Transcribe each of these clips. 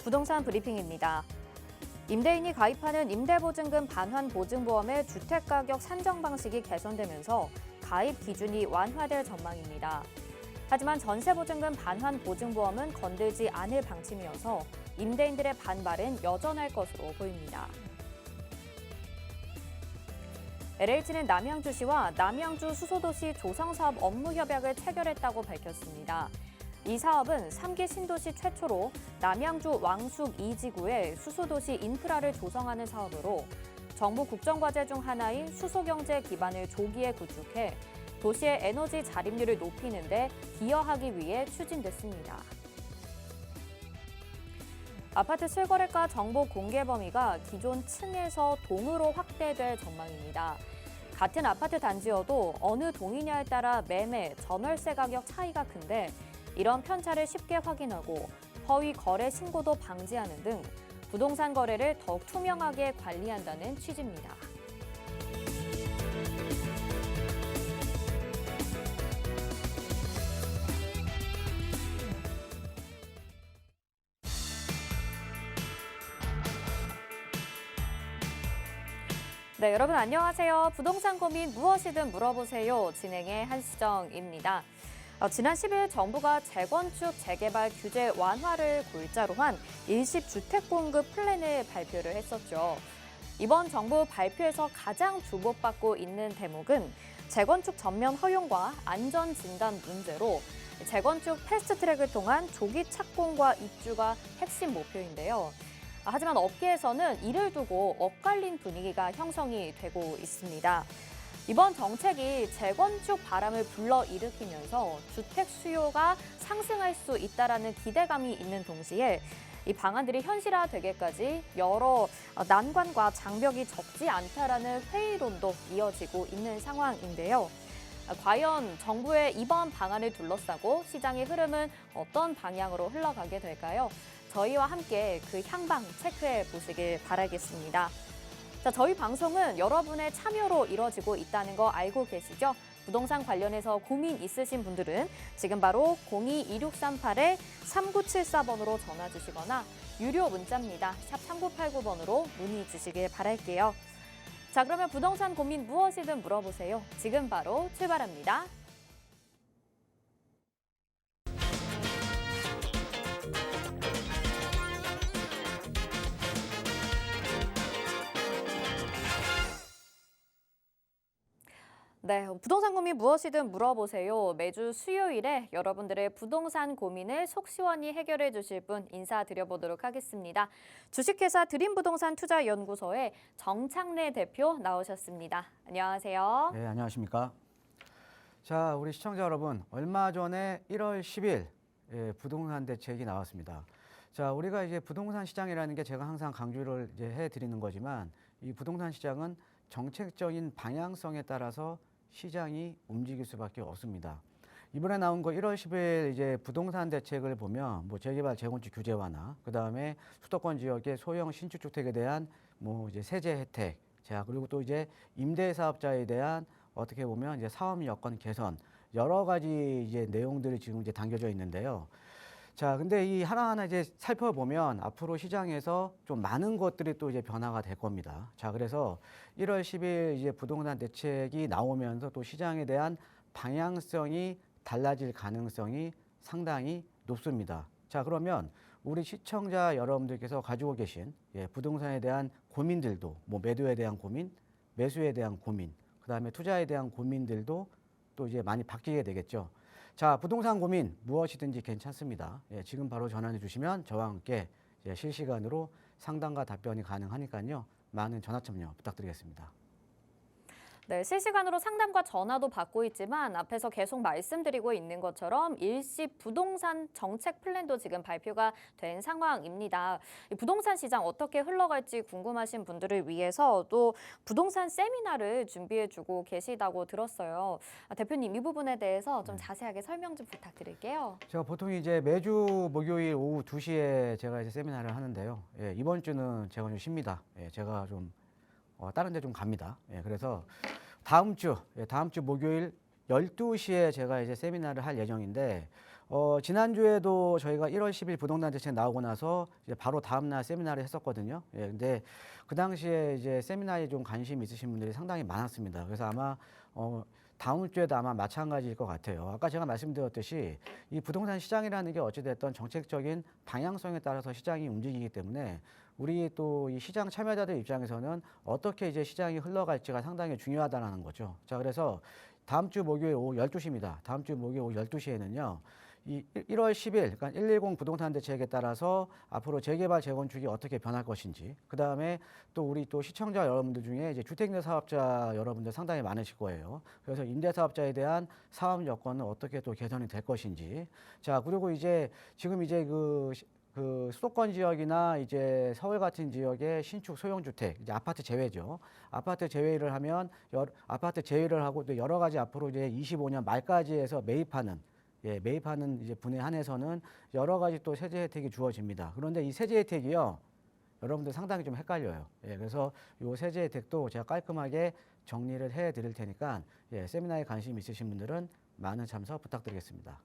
부동산 브리핑입니다. 임대인이 가입하는 임대보증금 반환보증보험의 주택가격 산정 방식이 개선되면서 가입 기준이 완화될 전망입니다. 하지만 전세보증금 반환보증보험은 건들지 않을 방침이어서 임대인들의 반발은 여전할 것으로 보입니다. LH는 남양주시와 남양주 수소도시 조성사업 업무협약을 체결했다고 밝혔습니다. 이 사업은 3기 신도시 최초로 남양주 왕숙 2지구에 수소도시 인프라를 조성하는 사업으로 정부 국정과제 중 하나인 수소경제 기반을 조기에 구축해 도시의 에너지 자립률을 높이는 데 기여하기 위해 추진됐습니다. 아파트 실거래가 정보 공개 범위가 기존 층에서 동으로 확대될 전망입니다. 같은 아파트 단지여도 어느 동이냐에 따라 매매, 전월세 가격 차이가 큰데 이런 편차를 쉽게 확인하고 허위 거래 신고도 방지하는 등 부동산 거래를 더욱 투명하게 관리한다는 취지입니다. 네, 여러분 안녕하세요. 부동산 고민 무엇이든 물어보세요. 진행의 한수정입니다. 지난 10일 정부가 재건축, 재개발 규제 완화를 골자로 한 일시 주택 공급 플랜을 발표를 했었죠. 이번 정부 발표에서 가장 주목받고 있는 대목은 재건축 전면 허용과 안전 진단 문제로 재건축 패스트트랙을 통한 조기 착공과 입주가 핵심 목표인데요. 하지만 업계에서는 이를 두고 엇갈린 분위기가 형성이 되고 있습니다. 이번 정책이 재건축 바람을 불러일으키면서 주택 수요가 상승할 수 있다라는 기대감이 있는 동시에 이 방안들이 현실화되기까지 여러 난관과 장벽이 적지 않다라는 회의론도 이어지고 있는 상황인데요. 과연 정부의 이번 방안을 둘러싸고 시장의 흐름은 어떤 방향으로 흘러가게 될까요? 저희와 함께 그 향방 체크해 보시길 바라겠습니다. 자, 저희 방송은 여러분의 참여로 이뤄지고 있다는 거 알고 계시죠? 부동산 관련해서 고민 있으신 분들은 지금 바로 02-2638-3974번으로 전화 주시거나 유료 문자입니다. 샵 3989번으로 문의 주시길 바랄게요. 자, 그러면 부동산 고민 무엇이든 물어보세요. 지금 바로 출발합니다. 네, 부동산 고민 무엇이든 물어보세요. 매주 수요일에 여러분들의 부동산 고민을 속 시원히 해결해 주실 분 인사드려보도록 하겠습니다. 주식회사 드림부동산투자연구소의 정창래 대표 나오셨습니다. 안녕하세요. 네, 안녕하십니까. 자, 우리 시청자 여러분, 얼마 전에 1월 10일 부동산 대책이 나왔습니다. 자, 우리가 이제 부동산 시장이라는 게 제가 항상 강조를 이제 해드리는 거지만 이 부동산 시장은 정책적인 방향성에 따라서 시장이 움직일 수밖에 없습니다. 이번에 나온 거 1월 10일 이제 부동산 대책을 보면 뭐 재개발 재건축 규제 완화, 그다음에 수도권 지역의 소형 신축 주택에 대한 뭐 이제 세제 혜택, 자, 그리고 또 이제 임대 사업자에 대한 어떻게 보면 이제 사업 여건 개선, 여러 가지 이제 내용들이 지금 이제 담겨져 있는데요. 자, 근데 이 하나하나 이제 살펴보면 앞으로 시장에서 좀 많은 것들이 또 이제 변화가 될 겁니다. 자, 그래서 1월 10일 이제 부동산 대책이 나오면서 또 시장에 대한 방향성이 달라질 가능성이 상당히 높습니다. 자, 그러면 우리 시청자 여러분들께서 가지고 계신 부동산에 대한 고민들도 뭐 매도에 대한 고민, 매수에 대한 고민, 그다음에 투자에 대한 고민들도 또 이제 많이 바뀌게 되겠죠. 자, 부동산 고민 무엇이든지 괜찮습니다. 지금 바로 전화해 주시면 저와 함께 실시간으로 상담과 답변이 가능하니까요. 많은 전화 참여 부탁드리겠습니다. 네, 실시간으로 상담과 전화도 받고 있지만 앞에서 계속 말씀드리고 있는 것처럼 일시 부동산 정책 플랜도 지금 발표가 된 상황입니다. 부동산 시장 어떻게 흘러갈지 궁금하신 분들을 위해서 또 부동산 세미나를 준비해주고 계시다고 들었어요. 대표님, 이 부분에 대해서 좀 자세하게 설명 좀 부탁드릴게요. 제가 보통 이제 매주 목요일 오후 2시에 제가 이제 세미나를 하는데요. 이번 주는 제가 좀 쉽니다. 제가 좀 다른 데 좀 갑니다. 그래서 다음 주 목요일 12시에 제가 이제 세미나를 할 예정인데 지난주에도 저희가 1월 10일 부동산 대책 나오고 나서 이제 바로 다음 날 세미나를 했었거든요. 예, 근데 그 당시에 이제 세미나에 좀 관심 있으신 분들이 상당히 많았습니다. 그래서 아마 다음 주에도 아마 마찬가지일 것 같아요. 아까 제가 말씀드렸듯이 이 부동산 시장이라는 게 어찌됐든 정책적인 방향성에 따라서 시장이 움직이기 때문에 우리 또 이 시장 참여자들 입장에서는 어떻게 이제 시장이 흘러갈지가 상당히 중요하다는 거죠. 자, 그래서 다음 주 목요일 오후 12시입니다. 다음 주 목요일 오후 12시에는요. 이 1월 10일, 그러니까 110 부동산 대책에 따라서 앞으로 재개발, 재건축이 어떻게 변할 것인지, 그 다음에 또 우리 또 시청자 여러분들 중에 이제 주택임대 사업자 여러분들 상당히 많으실 거예요. 그래서 임대사업자에 대한 사업 여건은 어떻게 또 개선이 될 것인지. 자, 그리고 이제 지금 이제 그 수도권 지역이나 이제 서울 같은 지역의 신축 소형주택, 이제 아파트 제외죠. 아파트 제외를 하면 아파트 제외를 하고 또 여러 가지 앞으로 이제 25년 말까지 해서 매입하는 이제 분에 한해서는 여러 가지 또 세제 혜택이 주어집니다. 그런데 이 세제 혜택이요, 여러분들 상당히 좀 헷갈려요. 예, 그래서 이 세제 혜택도 제가 깔끔하게 정리를 해 드릴 테니까 세미나에 관심 있으신 분들은 많은 참석 부탁드리겠습니다.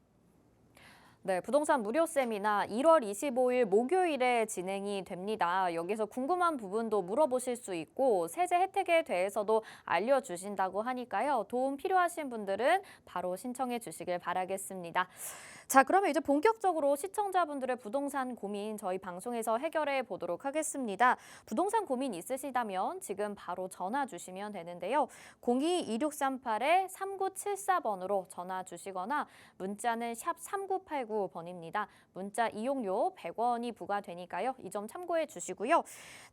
네, 부동산 무료 세미나 1월 25일 목요일에 진행이 됩니다. 여기서 궁금한 부분도 물어보실 수 있고 세제 혜택에 대해서도 알려주신다고 하니까요. 도움 필요하신 분들은 바로 신청해 주시길 바라겠습니다. 자, 그러면 이제 본격적으로 시청자분들의 부동산 고민 저희 방송에서 해결해 보도록 하겠습니다. 부동산 고민 있으시다면 지금 바로 전화 주시면 되는데요. 02-2638-3974번으로 전화 주시거나 문자는 샵 3989번입니다. 문자 이용료 100원이 부과되니까요. 이 점 참고해 주시고요.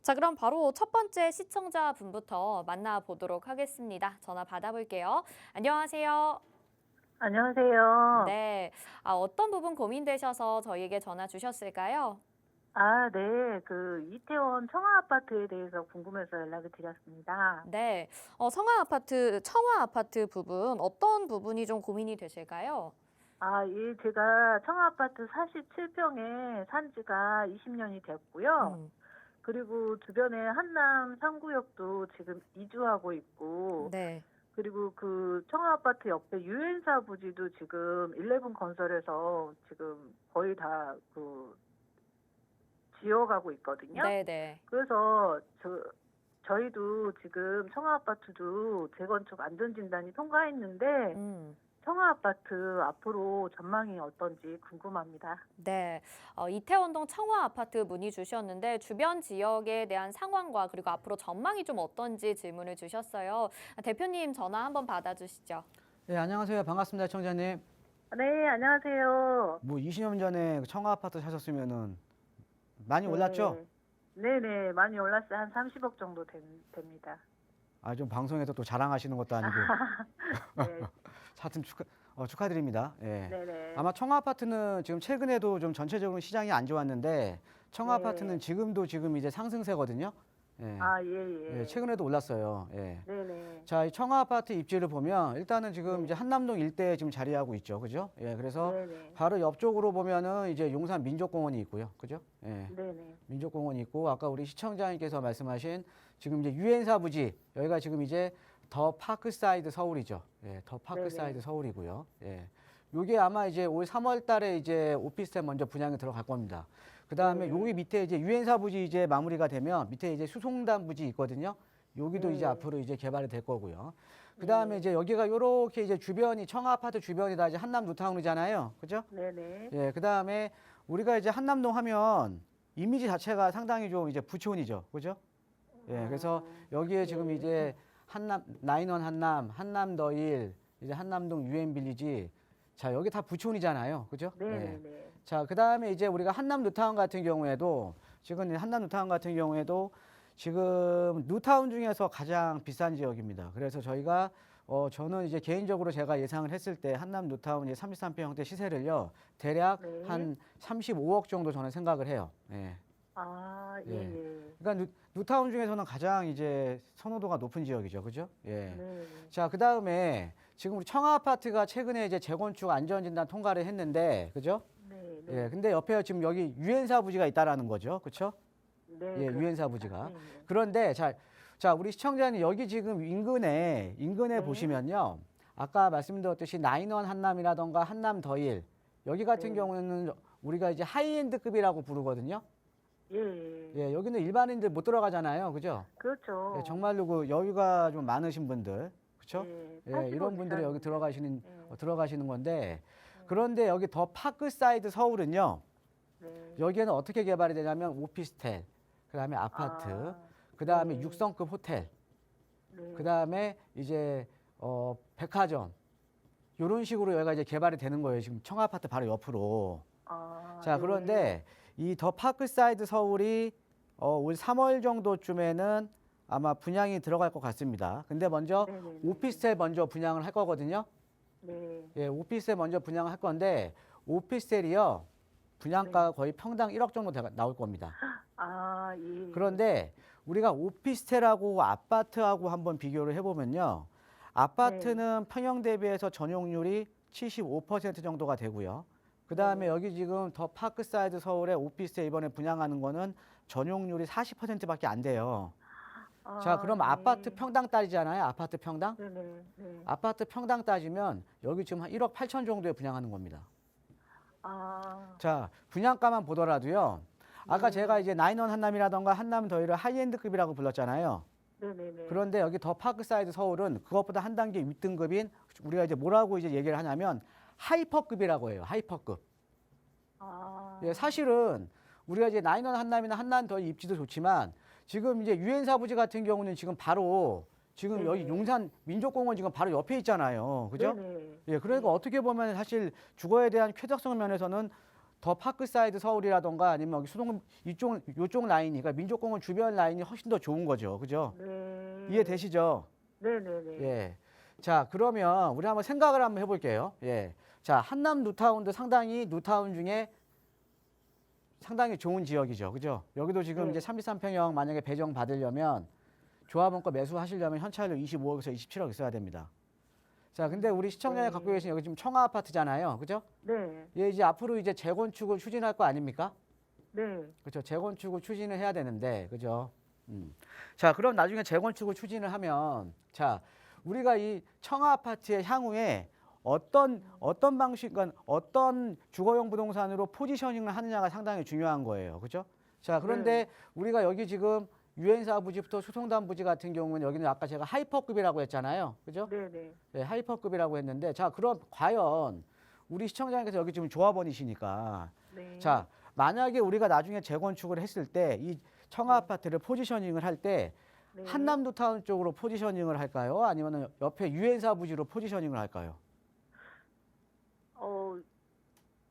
자, 그럼 바로 첫 번째 시청자분부터 만나보도록 하겠습니다. 전화 받아볼게요. 안녕하세요. 안녕하세요. 네. 어떤 부분 고민되셔서 저희에게 전화 주셨을까요? 아, 네. 이태원 청아 아파트에 대해서 궁금해서 연락을 드렸습니다. 네. 청아 아파트 부분 어떤 부분이 좀 고민이 되실까요? 아, 예, 제가 청아 아파트 47평에 산 지가 20년이 됐고요. 음, 그리고 주변에 한남 3구역도 지금 이주하고 있고, 네. 그리고 청아 아파트 옆에 유엔사 부지도 지금 11 건설에서 지금 거의 다 지어가고 있거든요. 네네. 그래서 저희도 지금 청아 아파트도 재건축 안전진단이 통과했는데 음, 청아 아파트 앞으로 전망이 어떤지 궁금합니다. 네. 이태원동 청화 아파트 문의 주셨는데 주변 지역에 대한 상황과 그리고 앞으로 전망이 좀 어떤지 질문을 주셨어요. 대표님 전화 한번 받아주시죠. 네, 안녕하세요. 반갑습니다, 청자님. 네, 안녕하세요. 뭐 20년 전에 청아 아파트 사셨으면은 많이 네. 올랐죠? 네네, 많이 올랐어요. 한 30억 정도 됩니다. 아, 좀 방송에서 또 자랑하시는 것도 아니고. 네, 하여튼 축하드립니다. 예. 네네. 아마 청아 아파트는 지금 최근에도 좀 전체적으로 시장이 안 좋았는데 청아 네. 아파트는 지금 이제 상승세거든요. 예. 아, 예, 예, 예. 최근에도 올랐어요. 예. 네네. 자, 이 청아 아파트 입지를 보면 일단은 지금 네. 이제 한남동 일대에 지금 자리하고 있죠. 그죠? 예, 그래서 네네. 바로 옆쪽으로 보면은 이제 용산 민족공원이 있고요. 그죠? 예. 네네. 민족공원이 있고 아까 우리 시청자님께서 말씀하신 지금 이제 유엔사 부지 여기가 지금 이제 더 파크사이드 서울이죠. 예, 더 파크사이드 네네. 서울이고요. 예. 요게 아마 이제 올 3월 달에 이제 오피스텔 먼저 분양이 들어갈 겁니다. 그다음에 네. 여기 밑에 이제 유엔사 부지 이제 마무리가 되면 밑에 이제 수송단 부지 있거든요. 여기도 이제 네. 앞으로 이제 개발이 될 거고요. 그다음에 네. 이제 여기가 요렇게 이제 주변이 청아 아파트 주변이 다 이제 한남 뉴타운이잖아요. 그죠? 네네. 예, 그다음에 우리가 이제 한남동 하면 이미지 자체가 상당히 좀 이제 부촌이죠. 그죠? 예, 그래서 여기에 지금 네. 이제 나인원 한남, 한남 더일, 이제 한남동 유엔빌리지. 자, 여기 다 부촌이잖아요. 그죠? 예. 네네네. 자, 그다음에 이제 우리가 한남 뉴타운 같은 경우에도 지금 한남 뉴타운 같은 경우에도 지금 뉴타운 중에서 가장 비싼 지역입니다. 그래서 저희가 저는 이제 개인적으로 제가 예상을 했을 때 한남 뉴타운 이제 33평 형태 시세를요. 대략 네. 한 35억 정도 저는 생각을 해요. 예. 아, 예. 예. 그러니까 뉴타운 중에서는 가장 이제 선호도가 높은 지역이죠. 그죠? 예. 네. 자, 그다음에 지금 우리 청아 아파트가 최근에 이제 재건축 안전진단 통과를 했는데, 그죠? 네. 예. 근데 옆에 지금 여기 유엔사 부지가 있다라는 거죠. 그렇죠? 네. 예, 그렇습니다. 유엔사 부지가. 네. 그런데 자, 우리 시청자님 여기 지금 인근에 네. 보시면요. 아까 말씀드렸듯이 나인원 한남이라던가 한남 더일 여기 같은 네. 경우는 우리가 이제 하이엔드급이라고 부르거든요. 예, 예. 예, 여기는 일반인들 못 들어가잖아요. 그죠? 그렇죠. 예, 정말로 그 여유가 좀 많으신 분들. 그렇죠? 예, 예, 80억 이런 분들이 여기 이상인데. 들어가시는 건데 그런데 여기 더 파크사이드 서울은요. 네. 여기에는 어떻게 개발이 되냐면 오피스텔, 그다음에 아파트, 아, 그다음에 네. 6성급 호텔, 네. 그다음에 이제 백화점 이런 식으로 여기가 이제 개발이 되는 거예요. 지금 청아파트 바로 옆으로. 아, 자, 네. 그런데 이 더 파크사이드 서울이 올 3월 정도쯤에는 아마 분양이 들어갈 것 같습니다. 근데 먼저 네, 네, 네. 오피스텔 먼저 분양을 할 거거든요. 네. 예, 오피스텔 먼저 분양을 할 건데 오피스텔이요. 분양가가 거의 평당 1억 정도 나올 겁니다. 아, 예. 그런데 우리가 오피스텔하고 아파트하고 한번 비교를 해보면요. 아파트는 평형 대비해서 전용률이 75% 정도가 되고요. 그 다음에 네. 여기 지금 더 파크사이드 서울에 오피스텔 이번에 분양하는 거는 전용률이 40%밖에 안 돼요. 아, 자, 그럼 네. 아파트 평당 따지잖아요. 아파트 평당? 네네. 네. 아파트 평당 따지면 여기 지금 한 1억 8천 정도에 분양하는 겁니다. 아, 자, 분양가만 보더라도요. 아까 네. 제가 이제 나인원 한남이라던가 한남 더위를 하이엔드급이라고 불렀잖아요. 네네네. 그런데 여기 더 파크사이드 서울은 그것보다 한 단계 윗등급인 우리가 이제 뭐라고 이제 얘기를 하냐면 하이퍼급이라고 해요. 하이퍼급. 아, 예, 사실은 우리가 이제 나인원 한남이나 한남 더위 입지도 좋지만 지금 이제 유엔사 부지 같은 경우는 지금 바로 지금 네네. 여기 용산 민족공원 지금 바로 옆에 있잖아요. 그죠? 네네. 예, 그러니까 어떻게 보면 사실 주거에 대한 쾌적성 면에서는 더 파크사이드 서울이라던가 아니면 여기 수동 요쪽 라인이 그러니까 민족공원 주변 라인이 훨씬 더 좋은 거죠. 그죠? 네. 이해되시죠? 네네네. 예. 자, 그러면 우리 한번 생각을 한번 해볼게요. 예. 자, 한남 뉴타운도 상당히 뉴타운 중에 상당히 좋은 지역이죠. 그죠? 여기도 지금 네. 이제 33평형 만약에 배정 받으려면 조합원권 매수하시려면 현찰료 25억에서 27억 있어야 됩니다. 자, 근데 우리 시청자님 네. 갖고 계신 여기 지금 청아 아파트잖아요. 그죠? 네. 예, 이제 앞으로 이제 재건축을 추진할 거 아닙니까? 네. 그렇죠. 재건축을 추진을 해야 되는데, 그죠? 자, 그럼 나중에 재건축을 추진을 하면, 자, 우리가 이 청아 아파트의 향후에 어떤 방식, 그러니까 어떤 주거용 부동산으로 포지셔닝을 하느냐가 상당히 중요한 거예요. 그죠? 자, 그런데 우리가 여기 지금 유엔사 부지부터 수송단 부지 같은 경우는 여기는 아까 제가 하이퍼급이라고 했잖아요. 그죠? 네네. 네, 하이퍼급이라고 했는데, 자, 그럼 과연 우리 시청자님께서 여기 지금 조합원이시니까, 네. 자, 만약에 우리가 나중에 재건축을 했을 때 이 청아 아파트를 포지셔닝을 할 때 네. 한남 뉴타운 쪽으로 포지셔닝을 할까요? 아니면 옆에 유엔사 부지로 포지셔닝을 할까요?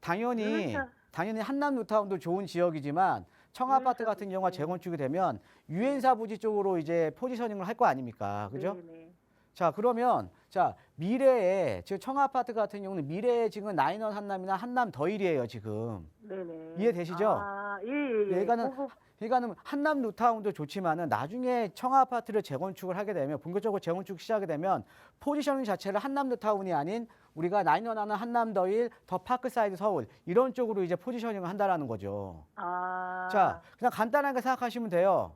당연히 유엔사. 당연히 한남 뉴타운도 좋은 지역이지만 청아 아파트 유엔사 같은 경우가 부지. 재건축이 되면 유엔사 부지 쪽으로 이제 포지셔닝을 할 거 아닙니까? 그죠? 네네. 자, 그러면 자, 미래에 지금 청아 아파트 같은 경우는 미래에 지금 나인원 한남이나 한남 더일이에요, 지금. 네네. 이해되시죠? 아, 예, 예. 얘가는 그러니까는 한남 뉴타운도 좋지만은 나중에 청아 아파트를 재건축을 하게 되면 본격적으로 재건축 시작이 되면 포지셔닝 자체를 한남 뉴타운이 아닌 우리가 나인원 하나 한남 더일 더 파크사이드 서울 이런 쪽으로 이제 포지셔닝을 한다라는 거죠. 아. 자, 그냥 간단하게 생각하시면 돼요.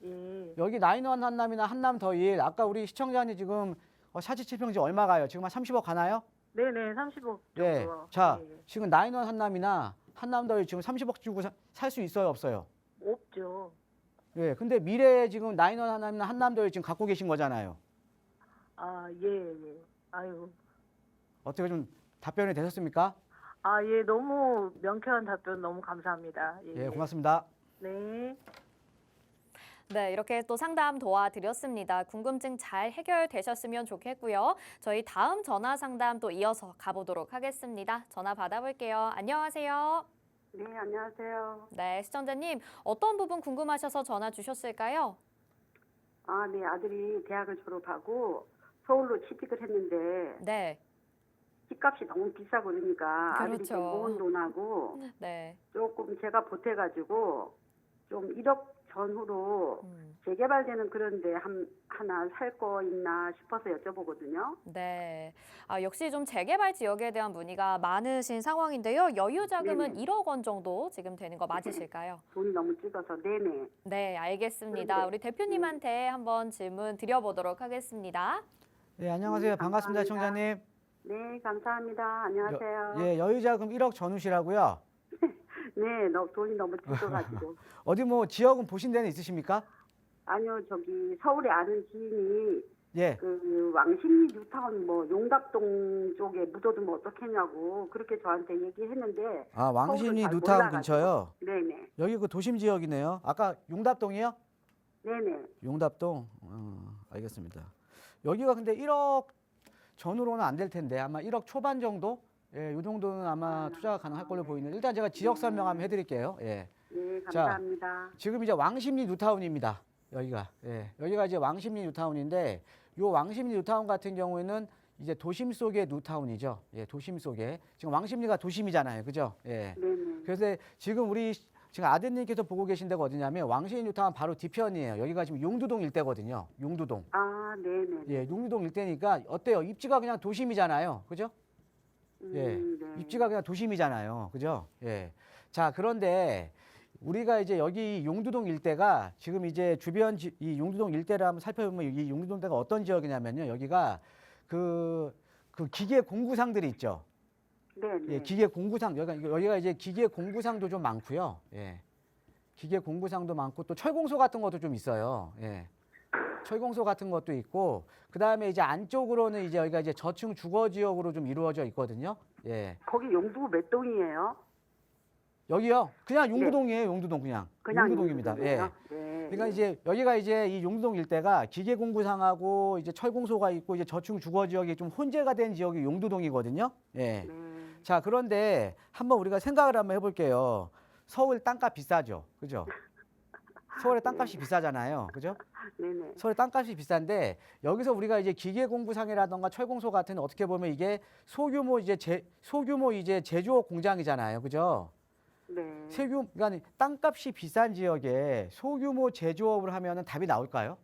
예. 여기 나인원 한남이나 한남 더일 아까 우리 시청자님 지금 사지칠평지 얼마 가요? 지금 한 30억 가나요? 네네. 30억 정도. 예. 자, 예. 지금 나인원 한남이나 한남 더일 지금 30억 주고 살 수 있어요, 없어요? 없죠. 예. 근데 미래에 지금 나인원 한남이나 한남 더일 지금 갖고 계신 거잖아요. 아, 예, 예. 아유. 어떻게 좀 답변이 되셨습니까? 아, 예. 너무 명쾌한 답변 너무 감사합니다. 예. 예, 고맙습니다. 네. 네, 이렇게 또 상담 도와드렸습니다. 궁금증 잘 해결되셨으면 좋겠고요. 저희 다음 전화 상담 또 이어서 가보도록 하겠습니다. 전화 받아볼게요. 안녕하세요. 네, 안녕하세요. 네, 시청자님 어떤 부분 궁금하셔서 전화 주셨을까요? 아, 네, 아들이 대학을 졸업하고 서울로 취직을 했는데 네, 집값이 너무 비싸고 그러니까 아들이 그렇죠. 좀 모은 돈하고 네. 조금 제가 보태가지고 좀 1억 전후로 음. 재개발되는 그런데 하나 살 거 있나 싶어서 여쭤보거든요. 네. 역시 좀 재개발 지역에 대한 문의가 많으신 상황인데요. 여유 자금은 네네. 1억 원 정도 지금 되는 거 맞으실까요? 돈이 너무 적어서 네네. 네, 알겠습니다. 그런데, 우리 대표님한테 한번 질문 드려보도록 하겠습니다. 예, 안녕하세요. 반갑습니다, 감사합니다. 청자님. 네, 감사합니다. 안녕하세요. 예, 여유자금 1억 전후시라고요. 네, 돈이 너무 들어가지고. 어디 뭐 지역은 보신 데는 있으십니까? 아니요, 저기 서울에 아는 지인이 예. 그 왕십리 뉴타운 뭐 용답동 쪽에 묻어두면 어떻겠냐고 그렇게 저한테 얘기했는데. 아, 왕십리 서울을 잘 뉴타운 몰라가지고. 근처요. 네네. 여기 그 도심 지역이네요. 아까 용답동이요? 네네. 용답동. 알겠습니다. 여기가 근데 1억 전후로는 안 될 텐데 아마 1억 초반 정도? 예, 요 정도는 아마 투자가 가능할 걸로 보이는. 일단 제가 지역 설명 한번 해드릴게요. 예. 네, 자, 감사합니다. 지금 이제 왕십리 뉴타운입니다. 여기가. 예. 여기가 이제 왕십리 뉴타운인데 요 왕십리 뉴타운 같은 경우에는 이제 도심 속의 뉴타운이죠. 예, 도심 속에. 지금 왕십리가 도심이잖아요. 그죠? 예. 네네. 그래서 지금 지금 아드님께서 보고 계신 데가 어디냐면 왕십리 뉴타운 바로 뒤편이에요. 여기가 지금 용두동 일대거든요. 용두동. 아, 네네. 예, 용두동 일대니까 어때요? 입지가 그냥 도심이잖아요. 그죠? 예. 네. 입지가 그냥 도심이잖아요. 그죠? 예. 자, 그런데 우리가 이제 여기 용두동 일대가 지금 이제 이 용두동 일대를 한번 살펴보면 이 용두동 일대가 어떤 지역이냐면요. 여기가 그 기계 공구상들이 있죠. 네네. 예, 기계 공구상 여기가 이제 기계 공구상도 좀 많고요. 예. 기계 공구상도 많고 또 철공소 같은 것도 좀 있어요. 예. 철공소 같은 것도 있고 그다음에 이제 안쪽으로는 이제 여기가 이제 저층 주거 지역으로 좀 이루어져 있거든요. 예. 거기 용두 몇 동이에요? 여기요. 그냥 용두동이에요. 용두동 그냥. 그냥 용두동입니다. 예. 용두동이요? 네. 그러니까 이제 여기가 이제 이 용두동 일대가 기계 공구상하고 이제 철공소가 있고 이제 저층 주거 지역이 좀 혼재가 된 지역이 용두동이거든요. 예. 네. 자, 그런데 한번 우리가 생각을 한번 해볼게요. 서울 땅값 비싸죠. 그죠? 서울의 땅값이 비싸잖아요. 그죠? 네네. 서울 땅값이 비싼데 여기서 우리가 이제 기계 공구상이라던가 철공소 같은 어떻게 보면 이게 소규모 이제 제조업 공장이잖아요. 그죠? 네. 그러니까 땅값이 비싼 지역에 소규모 제조업을 하면은 답이 나올까요?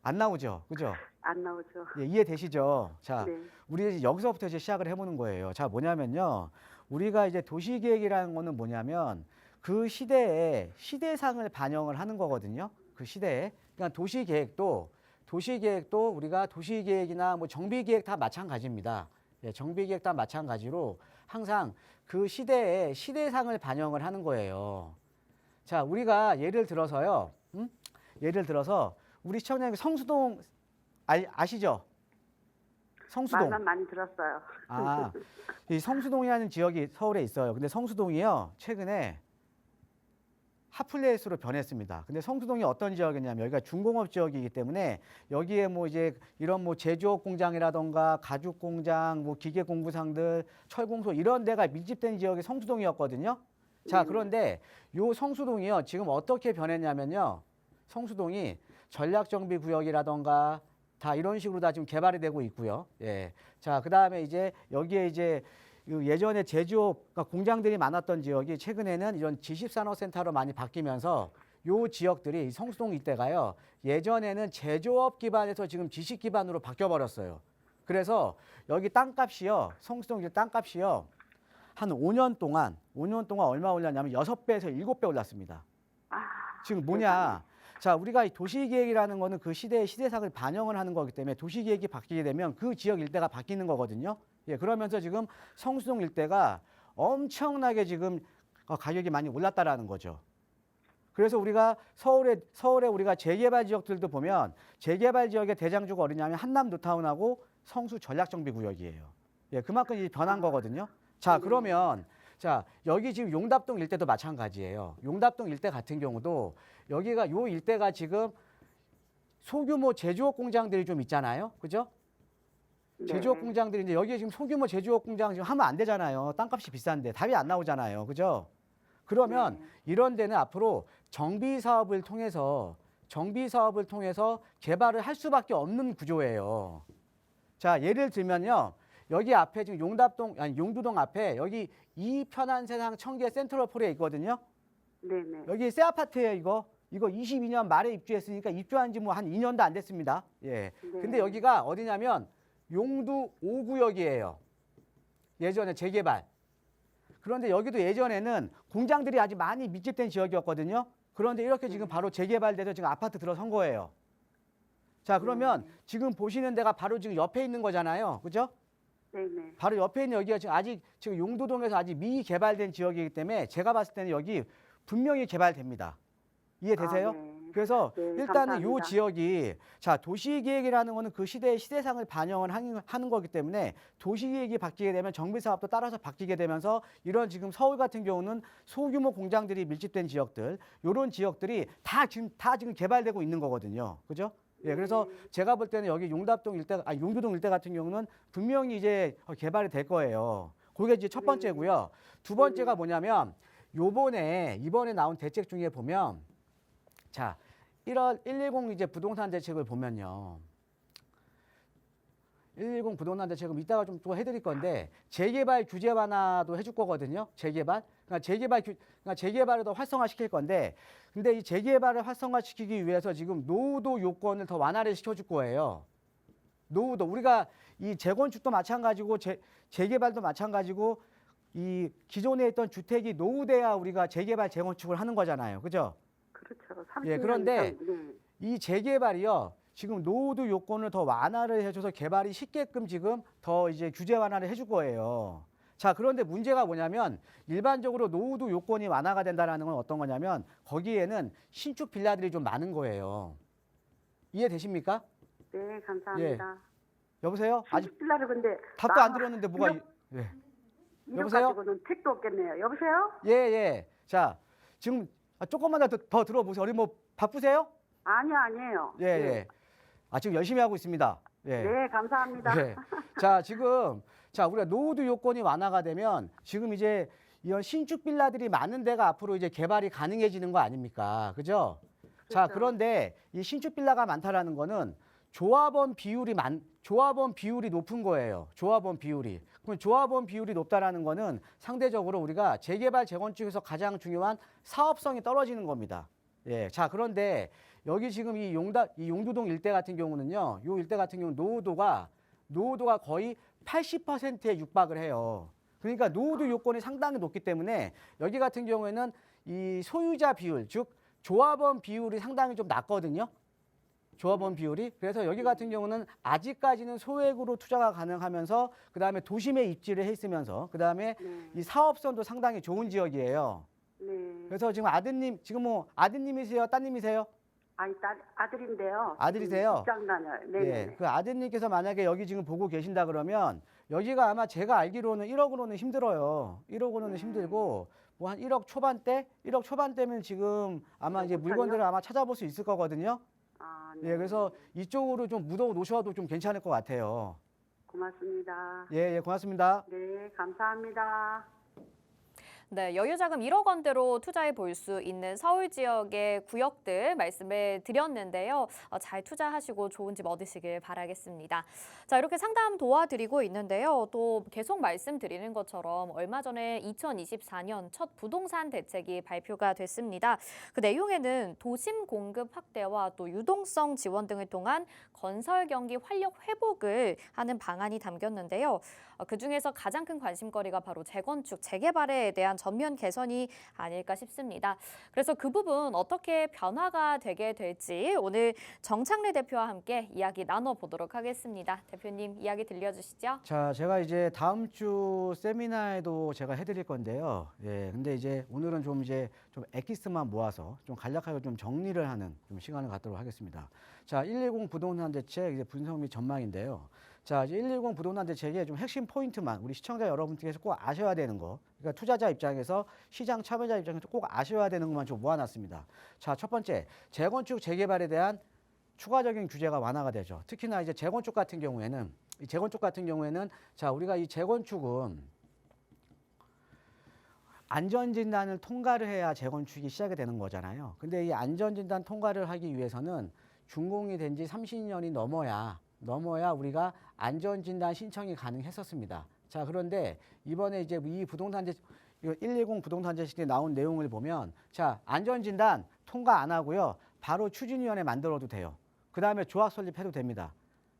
안 나오죠. 그죠? 안 나오죠. 예, 이해되시죠? 자, 네. 우리 이제 여기서부터 이제 시작을 해보는 거예요. 자, 뭐냐면요. 우리가 이제 도시계획이라는 거는 뭐냐면 그 시대의 시대상을 반영을 하는 거거든요. 그 시대에. 그러니까 도시계획도 우리가 도시계획이나 뭐 정비계획 다 마찬가지입니다. 예, 정비계획 다 마찬가지로 항상 그 시대의 시대상을 반영을 하는 거예요. 자, 우리가 예를 들어서요. 예를 들어서 우리 시청자님 성수동 아시죠? 성수동. 말만 많이 들었어요. 아, 이 성수동이라는 지역이 서울에 있어요. 근데 성수동이요, 최근에 핫플레이스로 변했습니다. 근데 성수동이 어떤 지역이냐면 여기가 중공업 지역이기 때문에 여기에 뭐 이제 이런 뭐 제조업 공장이라던가 가죽 공장, 뭐 기계 공구상들, 철공소 이런 데가 밀집된 지역이 성수동이었거든요. 자, 그런데 요 성수동이요, 지금 어떻게 변했냐면요. 성수동이 전략정비구역이라던가 다 이런 식으로 다 지금 개발이 되고 있고요. 예. 자, 그다음에 이제 여기에 이제 예전에 제조업 그러니까 공장들이 많았던 지역이 최근에는 이런 지식산업센터로 많이 바뀌면서 요 지역들이 성수동 일대가요. 예전에는 제조업 기반에서 지금 지식 기반으로 바뀌어 버렸어요. 그래서 여기 땅값이요. 성수동 일 땅값이요. 한 5년 동안 얼마 올랐냐면 6배에서 7배 올랐습니다. 지금 뭐냐? 자, 우리가 이 도시계획이라는 거는 그 시대의 시대상을 반영을 하는 거기 때문에 도시계획이 바뀌게 되면 그 지역 일대가 바뀌는 거거든요. 예, 그러면서 지금 성수동 일대가 엄청나게 지금 가격이 많이 올랐다라는 거죠. 그래서 우리가 서울에 우리가 재개발 지역들도 보면 재개발 지역의 대장주가 어디냐면 한남 뉴타운하고 성수 전략정비구역이에요. 예, 그만큼 이제 변한 거거든요. 자, 그러면 자, 여기 지금 용답동 일대도 마찬가지예요. 용답동 일대 같은 경우도 여기가 요 일대가 지금 소규모 제조업 공장들이 좀 있잖아요. 그죠? 네. 제조업 공장들이 이제 여기에 지금 소규모 제조업 공장 지금 하면 안 되잖아요. 땅값이 비싼데 답이 안 나오잖아요. 그죠? 그러면 이런 데는 앞으로 정비 사업을 통해서 개발을 할 수밖에 없는 구조예요. 자, 예를 들면요. 여기 앞에 지금 용두동 앞에 여기 이 편한 세상 청계 센트럴폴에 있거든요. 네네. 여기 새 아파트예요, 이거. 이거 22년 말에 입주했으니까 입주한 지 뭐 한 2년도 안 됐습니다. 예. 네. 근데 여기가 어디냐면 용두 5구역이에요. 예전에 재개발. 그런데 여기도 예전에는 공장들이 아주 많이 밀집된 지역이었거든요. 그런데 이렇게 지금 바로 재개발돼서 지금 아파트 들어선 거예요. 자, 그러면 지금 보시는 데가 바로 지금 옆에 있는 거잖아요. 그죠? 네네. 바로 옆에 있는 여기가 지금 아직 지금 용두동에서 아직 미개발된 지역이기 때문에 제가 봤을 때는 여기 분명히 개발됩니다. 이해되세요? 아, 네. 그래서 네, 일단은 요 감사합니다. 지역이 자 도시계획이라는 거는 그 시대의 시대상을 반영을 하는 거기 때문에 도시계획이 바뀌게 되면 정비사업도 따라서 바뀌게 되면서 이런 지금 서울 같은 경우는 소규모 공장들이 밀집된 지역들 요런 지역들이 다 지금 개발되고 있는 거거든요. 그죠? 예, 그래서 제가 볼 때는 여기 용답동 일대, 용두동 일대 같은 경우는 분명히 이제 개발이 될 거예요. 그게 이제 첫 번째고요. 두 번째가 뭐냐면 이번에 나온 대책 중에 보면 자, 110 이제 부동산 대책을 보면요. 110 부동산 대책은 이따가 좀 또 해드릴 건데 재개발 규제 완화도 해줄 거거든요. 재개발. 그러니까 재개발을 더 활성화시킬 건데 근데 이 재개발을 활성화시키기 위해서 지금 노후도 요건을 더 완화를 시켜줄 거예요. 노후도 우리가 이 재건축도 마찬가지고 재개발도 마찬가지고 이 기존에 있던 주택이 노후돼야 우리가 재개발 재건축을 하는 거잖아요. 그죠? 그렇죠. 30년 예, 그런데 이상, 네. 이 재개발이요. 지금 노후도 요건을 더 완화를 해줘서 개발이 쉽게끔 지금 더 이제 규제 완화를 해줄 거예요. 자, 그런데 문제가 뭐냐면 일반적으로 노후도 요건이 완화가 된다는 건 어떤 거냐면 거기에는 신축 빌라들이 좀 많은 거예요. 이해되십니까? 네, 감사합니다. 여보세요? 아직 신축빌라를 근데 답도 안 들었는데 뭐가 예. 이름 여보세요? 가지고는 택도 없겠네요. 여보세요? 예, 예. 자, 지금 조금만 더 들어보세요. 우리 뭐 바쁘세요? 아니에요. 예, 예. 지금 열심히 하고 있습니다. 예. 네, 감사합니다. 네. 자, 우리가 노후도 요건이 완화가 되면 지금 이제 이런 신축 빌라들이 많은 데가 앞으로 이제 개발이 가능해지는 거 아닙니까? 그죠? 자, 그렇죠. 그런데 이 신축 빌라가 많다라는 거는 조합원 비율이 높은 거예요. 조합원 비율이. 그럼 조합원 비율이 높다라는 거는 상대적으로 우리가 재개발 재건축에서 가장 중요한 사업성이 떨어지는 겁니다. 예. 자, 그런데 여기 지금 이 용두동 일대 같은 경우는요. 요 일대 같은 경우는 노후도가 거의 80%에 육박을 해요. 그러니까 노후도 요건이 상당히 높기 때문에 여기 같은 경우에는 이 소유자 비율, 즉 조합원 비율이 상당히 좀 낮거든요. 조합원 비율이. 그래서 여기 같은 경우는 아직까지는 소액으로 투자가 가능하면서 그다음에 도심에 입지를 해 있으면서 그다음에 네. 이 사업성도 상당히 좋은 지역이에요. 네. 그래서 지금 아드님이세요? 따님이세요? 아들인데요. 아들이세요? 직장 다녀요. 네. 예. 그 아드님께서 만약에 여기 지금 보고 계신다 그러면 여기가 아마 제가 알기로는 1억으로는 힘들어요. 1억으로는 힘들고 뭐 한 1억 초반대면 지금 아마 이제 물건들을 아마 찾아볼 수 있을 거거든요. 아, 네. 예. 그래서 이쪽으로 좀 묻어 놓으셔도 좀 괜찮을 것 같아요. 고맙습니다. 예, 고맙습니다. 네, 감사합니다. 네, 여유자금 1억 원대로 투자해 볼 수 있는 서울 지역의 구역들 말씀을 드렸는데요. 잘 투자하시고 좋은 집 얻으시길 바라겠습니다. 자, 이렇게 상담 도와드리고 있는데요. 또 계속 말씀드리는 것처럼 얼마 전에 2024년 첫 부동산 대책이 발표가 됐습니다. 그 내용에는 도심 공급 확대와 또 유동성 지원 등을 통한 건설 경기 활력 회복을 하는 방안이 담겼는데요. 그중에서 가장 큰 관심거리가 바로 재건축, 재개발에 대한 전면 개선이 아닐까 싶습니다. 그래서 그 부분 어떻게 변화가 되게 될지 오늘 정창래 대표와 함께 이야기 나눠보도록 하겠습니다. 대표님 이야기 들려주시죠. 자, 제가 이제 다음 주 세미나에도 제가 해드릴 건데요. 예, 근데 이제 오늘은 좀 엑기스만 모아서 좀 간략하게 좀 정리를 하는 좀 시간을 갖도록 하겠습니다. 자, 110 부동산 대책 이제 분석 및 전망인데요. 자, 이제 110 부동산 대책의 좀 핵심 포인트만 우리 시청자 여러분께서 꼭 아셔야 되는 거. 그러니까 투자자 입장에서 시장 참여자 입장에서 꼭 아셔야 되는 것만 좀 모아놨습니다. 자, 첫 번째, 재건축 재개발에 대한 추가적인 규제가 완화가 되죠. 특히나 이제 재건축 같은 경우에는 자, 우리가 이 재건축은 안전진단을 통과를 해야 재건축이 시작이 되는 거잖아요. 근데 이 안전진단 통과를 하기 위해서는 준공이 된 지 30년이 넘어야 우리가 안전진단 신청이 가능했었습니다. 자, 그런데 이번에 이제 이 부동산 110 부동산 대책에 나온 내용을 보면 자, 안전진단 통과 안 하고요. 바로 추진위원회 만들어도 돼요. 그 다음에 조합 설립해도 됩니다.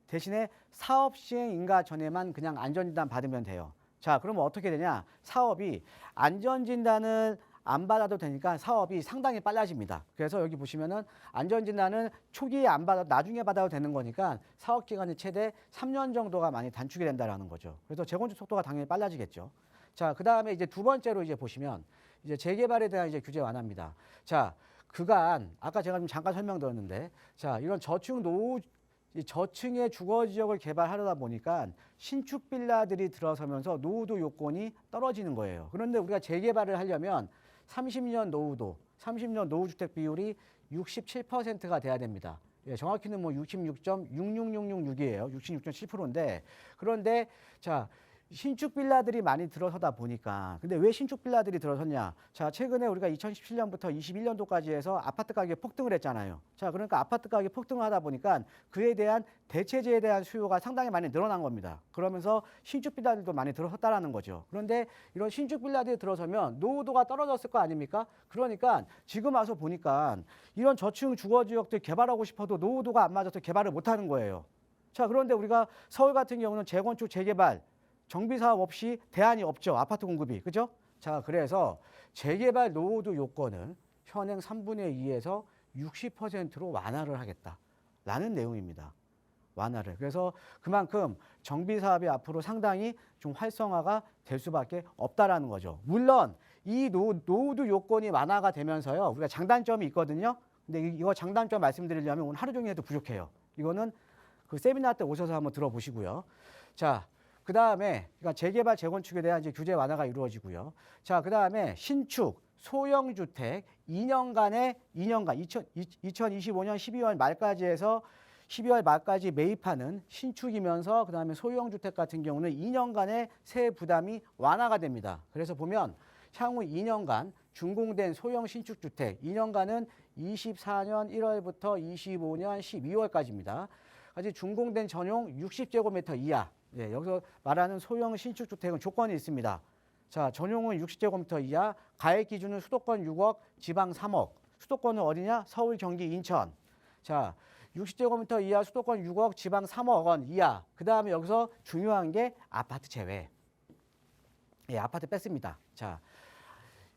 대신에 사업 시행 인가 전에만 그냥 안전진단 받으면 돼요. 자, 그러면 어떻게 되냐? 사업이 안전진단을 안 받아도 되니까 사업이 상당히 빨라집니다. 그래서 여기 보시면은 안전진단은 초기에 안 받아도 나중에 받아도 되는 거니까 사업 기간이 최대 3년 정도가 많이 단축이 된다라는 거죠. 그래서 재건축 속도가 당연히 빨라지겠죠. 자, 그다음에 이제 두 번째로 이제 보시면 이제 재개발에 대한 이제 규제 완화입니다. 자, 그간 아까 제가 좀 잠깐 설명드렸는데 자, 이런 저층의 주거 지역을 개발하려다 보니까 신축 빌라들이 들어서면서 노후도 요건이 떨어지는 거예요. 그런데 우리가 재개발을 하려면 30년 노후 주택 비율이 67%가 돼야 됩니다. 예, 정확히는 뭐 66.66666이에요. 66.7%인데 그런데 자, 신축 빌라들이 많이 들어서다 보니까 근데 왜 신축 빌라들이 들어섰냐? 자, 최근에 우리가 2017년부터 21년도까지 해서 아파트 가격이 폭등을 했잖아요. 자, 그러니까 아파트 가격이 폭등을 하다 보니까 그에 대한 대체재에 대한 수요가 상당히 많이 늘어난 겁니다. 그러면서 신축 빌라들도 많이 들어섰다라는 거죠. 그런데 이런 신축 빌라들이 들어서면 노후도가 떨어졌을 거 아닙니까? 그러니까 지금 와서 보니까 이런 저층 주거 지역들 개발하고 싶어도 노후도가 안 맞아서 개발을 못 하는 거예요. 자, 그런데 우리가 서울 같은 경우는 재건축, 재개발 정비 사업 없이 대안이 없죠. 아파트 공급이. 그죠? 자, 그래서 재개발 노후도 요건을 현행 3분의 2에서 60%로 완화를 하겠다라는 내용입니다. 완화를. 그래서 그만큼 정비 사업이 앞으로 상당히 좀 활성화가 될 수밖에 없다라는 거죠. 물론 이 노후도 요건이 완화가 되면서요. 우리가 장단점이 있거든요. 근데 이거 장단점 말씀드리려면 오늘 하루 종일 해도 부족해요. 이거는 그 세미나 때 오셔서 한번 들어보시고요. 자, 그 다음에 그러니까 재개발, 재건축에 대한 이제 규제 완화가 이루어지고요. 자, 그 다음에 신축, 소형 주택 2025년 12월 말까지 해서 12월 말까지 매입하는 신축이면서 그 다음에 소형 주택 같은 경우는 2년간의 세액 부담이 완화가 됩니다. 그래서 보면 향후 2년간 준공된 소형 신축 주택 2년간은 24년 1월부터 25년 12월까지입니다. 아직 준공된 전용 60제곱미터 이하. 예, 여기서 말하는 소형 신축 주택은 조건이 있습니다. 자, 전용은 60제곱미터 이하, 가액 기준은 수도권 6억, 지방 3억. 수도권은 어디냐? 서울, 경기, 인천. 자, 60제곱미터 이하, 수도권 6억, 지방 3억 원 이하. 그 다음에 여기서 중요한 게 아파트 제외. 예, 아파트 뺐습니다. 자,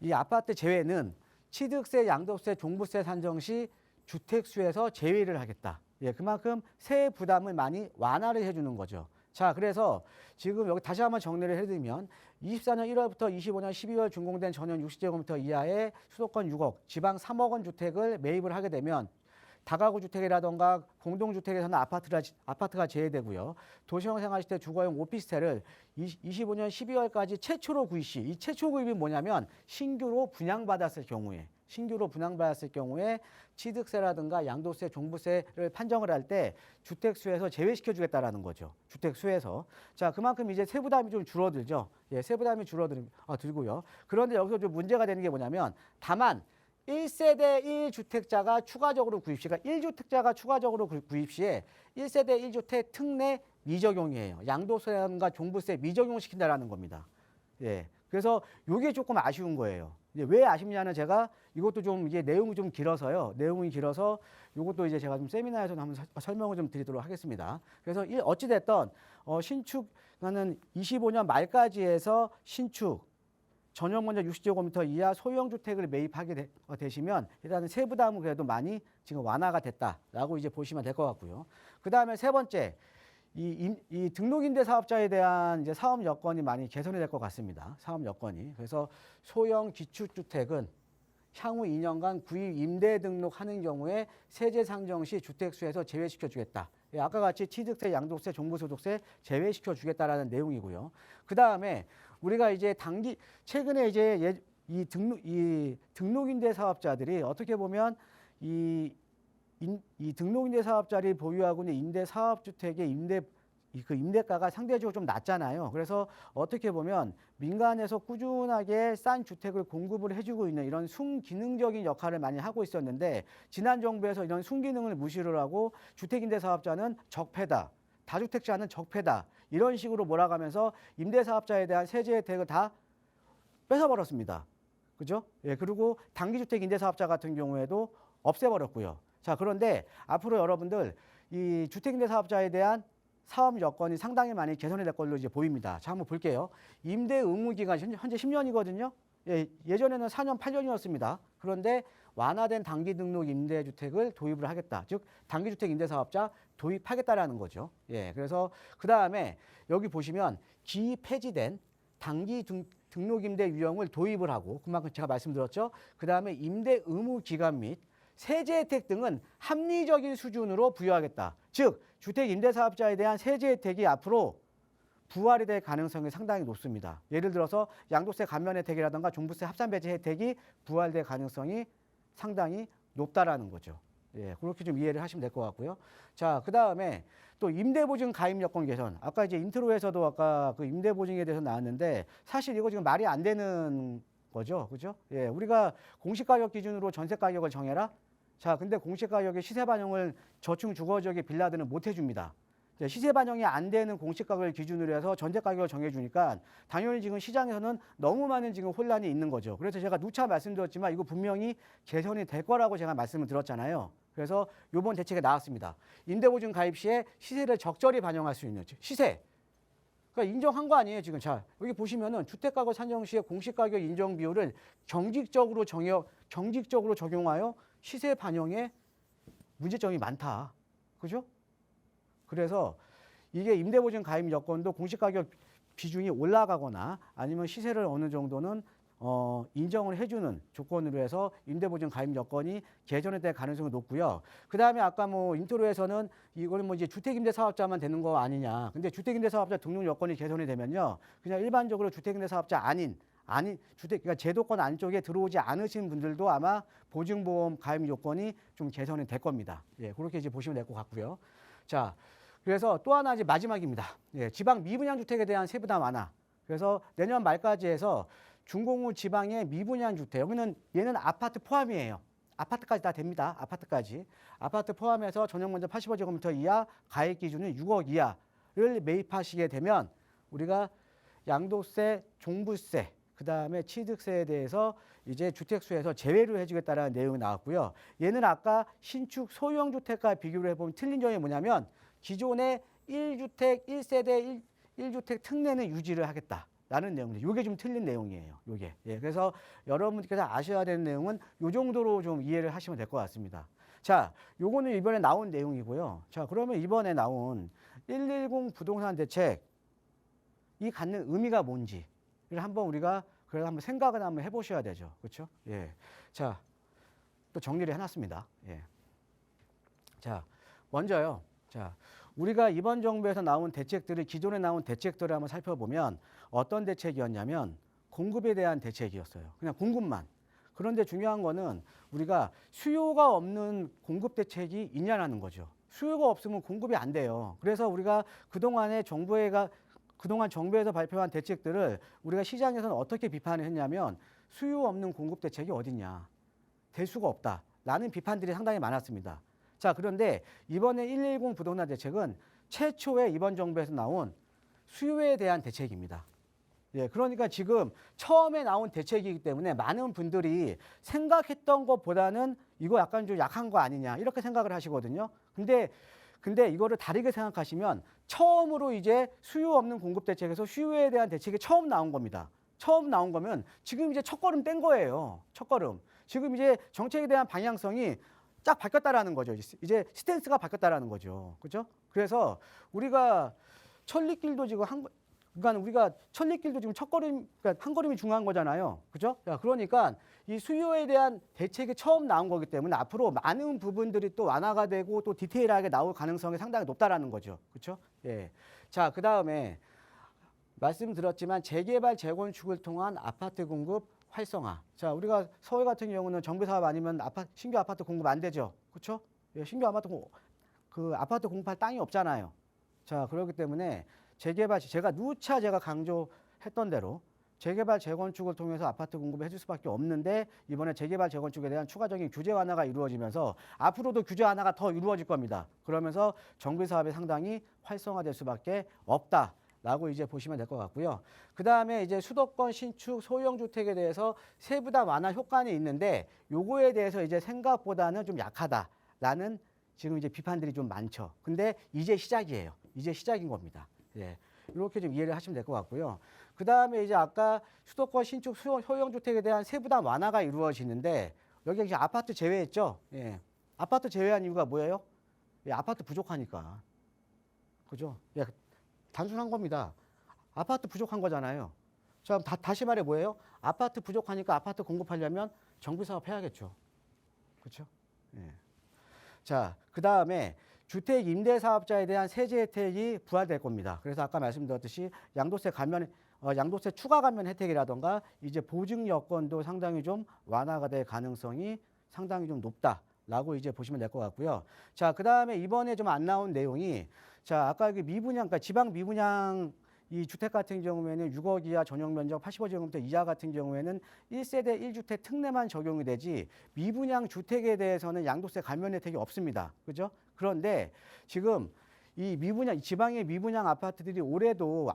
이 아파트 제외는 취득세, 양도세, 종부세 산정 시 주택수에서 제외를 하겠다. 예, 그만큼 세액 부담을 많이 완화를 해주는 거죠. 자, 그래서 지금 여기 다시 한번 정리를 해드리면 24년 1월부터 25년 12월 준공된 전용 60제곱미터 이하의 수도권 6억, 지방 3억 원 주택을 매입을 하게 되면 다가구 주택이라던가 공동주택에서는 아파트가 제외되고요. 도시형 생활주택 주거용 오피스텔을 25년 12월까지 최초로 구입 시, 이 최초 구입이 뭐냐면 신규로 분양받았을 경우에 취득세라든가 양도세, 종부세를 판정을 할 때 주택수에서 제외시켜 주겠다라는 거죠. 주택수에서. 자, 그만큼 이제 세부담이 좀 줄어들죠. 예, 세부담이 들고요. 그런데 여기서 좀 문제가 되는 게 뭐냐면 다만 1세대 1주택자가 추가적으로 구입 시, 그러니까 1주택자가 추가적으로 구입 시에 1세대 1주택 특례 미적용이에요. 양도세라든가 종부세 미적용시킨다라는 겁니다. 예. 그래서 이게 조금 아쉬운 거예요. 이제 왜 아쉽냐는 제가 이것도 좀 이게 내용이 좀 길어서요. 내용이 길어서 이것도 이제 제가 좀 세미나에서 한번 설명을 좀 드리도록 하겠습니다. 그래서 어찌 됐든 신축하는 25년 말까지 해서 신축 전용 면적 60제곱미터 이하 소형 주택을 매입하게 되시면 일단은 세부담은 그래도 많이 지금 완화가 됐다라고 이제 보시면 될 것 같고요. 그 다음에 세 번째. 이 등록임대 사업자에 대한 이제 사업 여건이 많이 개선이 될 것 같습니다. 사업 여건이. 그래서 소형 기축주택은 향후 2년간 구입 임대 등록하는 경우에 세제 상정 시 주택수에서 제외시켜 주겠다. 예, 아까 같이 취득세, 양도세, 종부소득세 제외시켜 주겠다라는 내용이고요. 그 다음에 우리가 이제 최근에 이제 이 등록임대 사업자들이 어떻게 보면 이 등록임대 사업자들이 보유하고 있는 임대 사업주택의 임대가가 상대적으로 좀 낮잖아요. 그래서 어떻게 보면 민간에서 꾸준하게 싼 주택을 공급을 해주고 있는 이런 순기능적인 역할을 많이 하고 있었는데 지난 정부에서 이런 순기능을 무시를 하고 주택임대 사업자는 적폐다, 다주택자는 적폐다 이런 식으로 몰아가면서 임대 사업자에 대한 세제 혜택을 다 뺏어버렸습니다. 그죠? 예, 그리고 단기주택 임대 사업자 같은 경우에도 없애버렸고요. 자, 그런데 앞으로 여러분들 이 주택임대 사업자에 대한 사업 여건이 상당히 많이 개선이 될 걸로 이제 보입니다. 자, 한번 볼게요. 임대 의무 기간 현재 10년이거든요. 예, 예전에는 4년, 8년이었습니다. 그런데 완화된 단기 등록 임대주택을 도입을 하겠다. 즉 단기주택 임대사업자 도입하겠다라는 거죠. 예, 그래서 그 다음에 여기 보시면 기 폐지된 단기 등록 임대 유형을 도입을 하고 그만큼 제가 말씀드렸죠. 그 다음에 임대 의무 기간 및 세제 혜택 등은 합리적인 수준으로 부여하겠다. 즉 주택 임대사업자에 대한 세제 혜택이 앞으로 부활이 될 가능성이 상당히 높습니다. 예를 들어서 양도세 감면 혜택이라든가 종부세 합산 배제 혜택이 부활될 가능성이 상당히 높다라는 거죠. 예, 그렇게 좀 이해를 하시면 될 것 같고요. 자, 그 다음에 또 임대보증 가입 여건 개선. 아까 이제 인트로에서도 아까 그 임대보증에 대해서 나왔는데 사실 이거 지금 말이 안 되는 거죠, 그죠? 예, 우리가 공시가격 기준으로 전세 가격을 정해라. 자, 근데 공시가격의 시세 반영을 저층 주거지역의 빌라들은 못 해줍니다. 시세 반영이 안 되는 공시가격을 기준으로 해서 전세 가격을 정해주니까 당연히 지금 시장에서는 너무 많은 지금 혼란이 있는 거죠. 그래서 제가 누차 말씀드렸지만 이거 분명히 개선이 될 거라고 제가 말씀을 드렸잖아요. 그래서 이번 대책에 나왔습니다. 임대보증 가입 시에 시세를 적절히 반영할 수 있는 시세. 그러니까 인정한 거 아니에요 지금. 자, 여기 보시면은 주택가격 산정 시에 공시가격 인정 비율을 정직적으로 적용하여 시세 반영에 문제점이 많다. 그죠? 그래서 이게 임대보증 가입 여건도 공시가격 비중이 올라가거나 아니면 시세를 어느 정도는 인정을 해주는 조건으로 해서 임대보증 가입 여건이 개선이 될 가능성이 높고요. 그 다음에 아까 뭐 인트로에서는 이거는 뭐 이제 주택임대사업자만 되는 거 아니냐. 근데 주택임대사업자 등록 여건이 개선이 되면요, 그냥 일반적으로 주택임대사업자 아닌 그러니까 제도권 안쪽에 들어오지 않으신 분들도 아마 보증보험 가입 요건이 좀 개선이 될 겁니다. 예, 그렇게 이제 보시면 될 것 같고요. 자, 그래서 또 하나 이제 마지막입니다. 예, 지방 미분양 주택에 대한 세부담 완화. 그래서 내년 말까지 해서 준공후 지방의 미분양 주택, 여기는 얘는 아파트 포함이에요. 아파트까지 다 됩니다. 아파트까지. 아파트 포함해서 전용면적 85제곱미터 이하, 가액 기준은 6억 이하를 매입하시게 되면 우리가 양도세, 종부세, 그 다음에 취득세에 대해서 이제 주택수에서 제외를 해주겠다라는 내용이 나왔고요. 얘는 아까 신축 소형 주택과 비교를 해보면 틀린 점이 뭐냐면 기존의 1주택 1세대 1주택 특례는 유지를 하겠다라는 내용입니다. 이게 좀 틀린 내용이에요. 이게. 예, 그래서 여러분께서 아셔야 되는 내용은 이 정도로 좀 이해를 하시면 될 것 같습니다. 자, 요거는 이번에 나온 내용이고요. 자, 그러면 이번에 나온 110 부동산 대책 이 갖는 의미가 뭔지를 한번 우리가 그래서 한번 생각을 한번 해보셔야 되죠. 그렇죠? 예. 자, 또 정리를 해놨습니다. 예. 자, 먼저요. 자, 우리가 이번 정부에서 나온 대책들을 기존에 나온 대책들을 한번 살펴보면 어떤 대책이었냐면 공급에 대한 대책이었어요. 그냥 공급만. 그런데 중요한 거는 우리가 수요가 없는 공급 대책이 있냐라는 거죠. 수요가 없으면 공급이 안 돼요. 그래서 우리가 그동안 정부에서 발표한 대책들을 우리가 시장에서는 어떻게 비판을 했냐면 수요 없는 공급 대책이 어딨냐. 될 수가 없다라는 비판들이 상당히 많았습니다. 자, 그런데 이번에 110 부동산 대책은 최초의 이번 정부에서 나온 수요에 대한 대책입니다. 예, 그러니까 지금 처음에 나온 대책이기 때문에 많은 분들이 생각했던 것보다는 이거 약간 좀 약한 거 아니냐 이렇게 생각을 하시거든요. 근데 이거를 다르게 생각하시면 처음으로 이제 수요 없는 공급 대책에서 수요에 대한 대책이 처음 나온 겁니다. 처음 나온 거면 지금 이제 첫걸음 뗀 거예요. 첫걸음. 지금 이제 정책에 대한 방향성이 딱 바뀌었다라는 거죠. 이제 스탠스가 바뀌었다라는 거죠. 그렇죠? 그래서 우리가 천리길도 지금 우리가 천리길도 지금 첫걸음, 그러니까 한 걸음이 중요한 거잖아요. 그죠? 자, 그러니까 이 수요에 대한 대책이 처음 나온 거기 때문에 앞으로 많은 부분들이 또 완화가 되고 또 디테일하게 나올 가능성이 상당히 높다라는 거죠. 그렇죠? 예. 자, 그 다음에 말씀드렸지만 재개발, 재건축을 통한 아파트 공급 활성화. 자, 우리가 서울 같은 경우는 정부 사업 아니면 신규 아파트 공급 안 되죠. 그렇죠? 예, 신규 아파트 아파트 공급할 땅이 없잖아요. 자, 그렇기 때문에 재개발, 제가 강조했던 대로 재개발, 재건축을 통해서 아파트 공급을 해줄 수밖에 없는데 이번에 재개발, 재건축에 대한 추가적인 규제 완화가 이루어지면서 앞으로도 규제 완화가 더 이루어질 겁니다. 그러면서 정비 사업이 상당히 활성화될 수밖에 없다라고 이제 보시면 될 것 같고요. 그 다음에 이제 수도권 신축 소형 주택에 대해서 세부담 완화 효과는 있는데 요거에 대해서 이제 생각보다는 좀 약하다라는 지금 이제 비판들이 좀 많죠. 근데 이제 시작이에요. 이제 시작인 겁니다. 예. 이렇게 좀 이해를 하시면 될 것 같고요. 그 그 다음에 이제 아까 수도권 신축 소형 주택에 대한 세부담 완화가 이루어지는데 여기 이제 아파트 제외했죠. 예. 아파트 제외한 이유가 뭐예요? 예, 아파트 부족하니까. 그죠? 예, 단순한 겁니다. 아파트 부족한 거잖아요. 자, 다시 말해 뭐예요? 아파트 부족하니까 아파트 공급하려면 정비 사업 해야겠죠. 그렇죠? 예. 자, 그 다음에 주택 임대 사업자에 대한 세제 혜택이 부활될 겁니다. 그래서 아까 말씀드렸듯이 양도세 추가 감면 혜택이라던가 이제 보증 여건도 상당히 좀 완화가 될 가능성이 상당히 좀 높다라고 이제 보시면 될 것 같고요. 자, 그 다음에 이번에 좀 안 나온 내용이 자, 아까 그 미분양, 그러니까 지방 미분양 이 주택 같은 경우에는 6억 이하 전용 면적 85제곱미터 이하 같은 경우에는 1세대 1주택 특례만 적용이 되지 미분양 주택에 대해서는 양도세 감면 혜택이 없습니다. 그죠? 그런데 지금 이 미분양, 지방의 미분양 아파트들이 올해도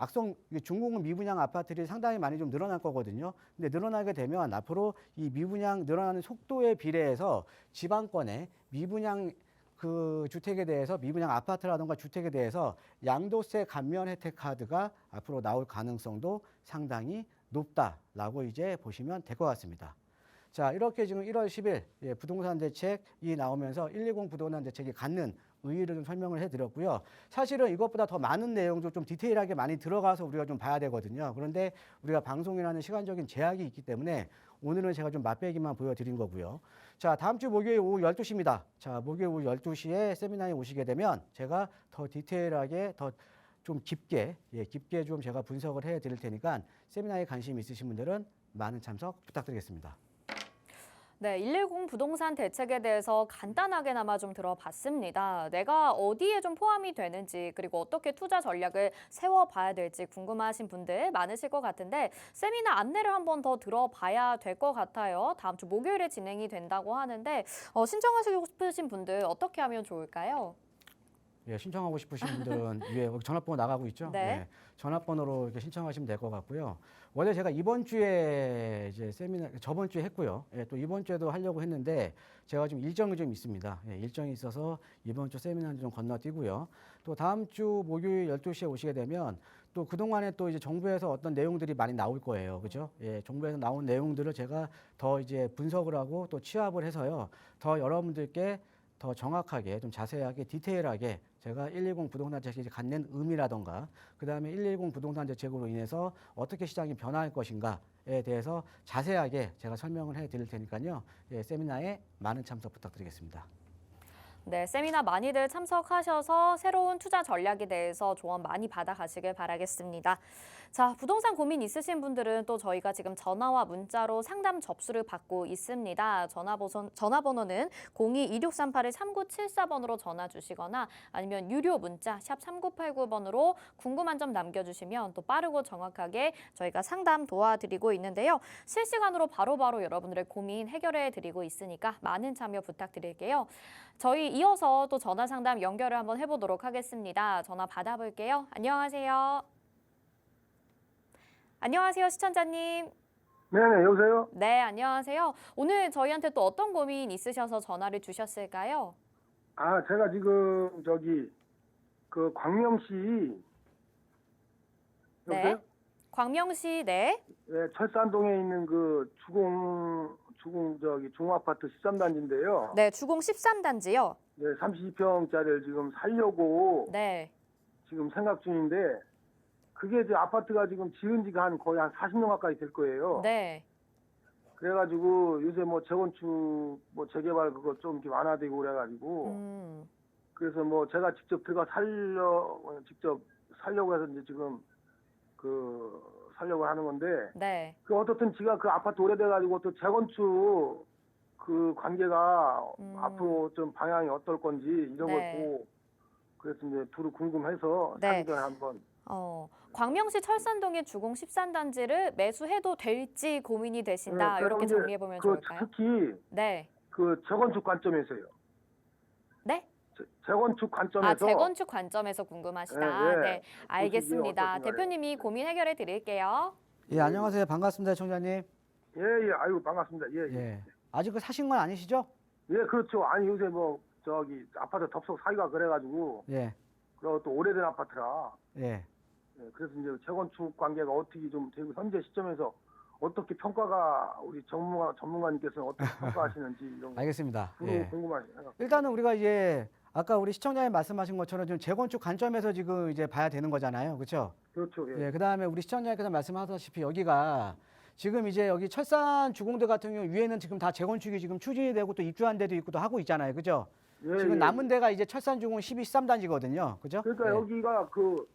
중공업 미분양 아파트들이 상당히 많이 좀 늘어날 거거든요. 근데 늘어나게 되면 앞으로 이 미분양 늘어나는 속도에 비례해서 지방권의 미분양 그 주택에 대해서 미분양 아파트라든가 주택에 대해서 양도세 감면 혜택 카드가 앞으로 나올 가능성도 상당히 높다라고 이제 보시면 될 것 같습니다. 자, 이렇게 지금 1월 10일 예, 부동산 대책이 나오면서 120 부동산 대책이 갖는 의의를 좀 설명을 해드렸고요. 사실은 이것보다 더 많은 내용도 좀 디테일하게 많이 들어가서 우리가 좀 봐야 되거든요. 그런데 우리가 방송이라는 시간적인 제약이 있기 때문에 오늘은 제가 좀 맛배기만 보여드린 거고요. 자, 다음 주 목요일 오후 12시입니다. 자, 목요일 오후 12시에 세미나에 오시게 되면 제가 더 디테일하게 더 좀 깊게 좀 제가 분석을 해 드릴 테니까 세미나에 관심 있으신 분들은 많은 참석 부탁드리겠습니다. 네, 110 부동산 대책에 대해서 간단하게나마 좀 들어봤습니다. 내가 어디에 좀 포함이 되는지 그리고 어떻게 투자 전략을 세워봐야 될지 궁금하신 분들 많으실 것 같은데 세미나 안내를 한번 더 들어봐야 될 것 같아요. 다음 주 목요일에 진행이 된다고 하는데 신청하시고 싶으신 분들 어떻게 하면 좋을까요? 예, 신청하고 싶으신 분들은 위에 전화번호 나가고 있죠? 네. 예, 전화번호로 이렇게 신청하시면 될 것 같고요. 원래 제가 이번 주에 이제 세미나 저번 주에 했고요. 예, 또 이번 주에도 하려고 했는데 제가 좀 일정이 좀 있습니다. 예, 일정이 있어서 이번 주 세미나는 좀 건너뛰고요. 또 다음 주 목요일 12시에 오시게 되면 또 그동안에 또 이제 정부에서 어떤 내용들이 많이 나올 거예요. 그죠? 예, 정부에서 나온 내용들을 제가 더 이제 분석을 하고 또 취합을 해서요. 더 여러분들께 더 정확하게 좀 자세하게 디테일하게 제가 120 부동산 대책이 갖는 의미라던가 그다음에 110 부동산 대책으로 인해서 어떻게 시장이 변화할 것인가에 대해서 자세하게 제가 설명을 해드릴 테니까요. 예, 세미나에 많은 참석 부탁드리겠습니다. 네, 세미나 많이들 참석하셔서 새로운 투자 전략에 대해서 조언 많이 받아가시길 바라겠습니다. 자, 부동산 고민 있으신 분들은 또 저희가 지금 전화와 문자로 상담 접수를 받고 있습니다. 전화번호는 02-2638-3974번으로 전화 주시거나 아니면 유료 문자 샵 3989번으로 궁금한 점 남겨주시면 또 빠르고 정확하게 저희가 상담 도와드리고 있는데요. 실시간으로 바로바로 여러분들의 고민 해결해 드리고 있으니까 많은 참여 부탁드릴게요. 저희 이어서 또 전화 상담 연결을 한번 해보도록 하겠습니다. 전화 받아볼게요. 안녕하세요. 안녕하세요, 시청자님. 네네, 여보세요? 네, 안녕하세요. 오늘 저희한테 또 어떤 고민 있으셔서 전화를 주셨을까요? 아, 제가 지금 그 광명시 네. 여보세요? 광명시, 네. 네, 철산동에 있는 그 중아파트 13단지인데요. 네, 주공 13단지요. 네, 32평짜리를 지금 살려고 네. 지금 생각 중인데 그게 이제 아파트가 지금 지은 지가 거의 한 40년 가까이 될 거예요. 네. 그래가지고 요새 뭐 재건축 재개발 그거 좀 이렇게 완화되고 그래가지고 그래서 뭐 제가 직접 직접 살려고 해서 이제 지금 살려고 하는 건데 네. 그 어떻든 지가 그 아파트 오래돼가지고 또 재건축 그 관계가 앞으로 좀 방향이 어떨 건지 이런 걸 네. 보고 그래서 이제 두루 궁금해서 네. 사기 전에 한번 광명시 철산동의 주공 13단지를 매수해도 될지 고민이 되신다. 제가 이렇게 이제 정리해보면 그 좋을까요? 특히 네. 그 재건축 관점에서요. 네? 재건축 관점에서 재건축 관점에서 궁금하시다. 예, 예. 네, 알겠습니다. 어떠신가요? 대표님이 고민 해결해 드릴게요. 예, 안녕하세요. 반갑습니다, 청자님. 예, 아이고 반갑습니다. 예, 예. 아직 그 사신 건 아니시죠? 예, 그렇죠. 아니 요새 아파트 덥석 사기가 그래가지고 예. 그리고 또 오래된 아파트라 예. 예, 그래서 이제 재건축 관계가 어떻게 좀 되고 현재 시점에서 어떻게 평가가 우리 전문가님께서는 어떻게 평가하시는지 이런 거 알겠습니다. 예. 궁금하시네요. 일단은 우리가 이제 아까 우리 시청자님 말씀하신 것처럼 좀 재건축 관점에서 지금 이제 봐야 되는 거잖아요. 그렇죠? 그렇죠. 예. 예. 그다음에 우리 시청자님께서 말씀하셨다시피 여기가 지금 이제 여기 철산 주공들 같은 경우 위에는 지금 다 재건축이 지금 추진이 되고 또 입주한 데도 있고 또 하고 있잖아요. 그죠? 예, 지금 예. 남은 데가 이제 철산 주공 12, 13단지거든요. 그죠? 그러니까 예. 여기가 그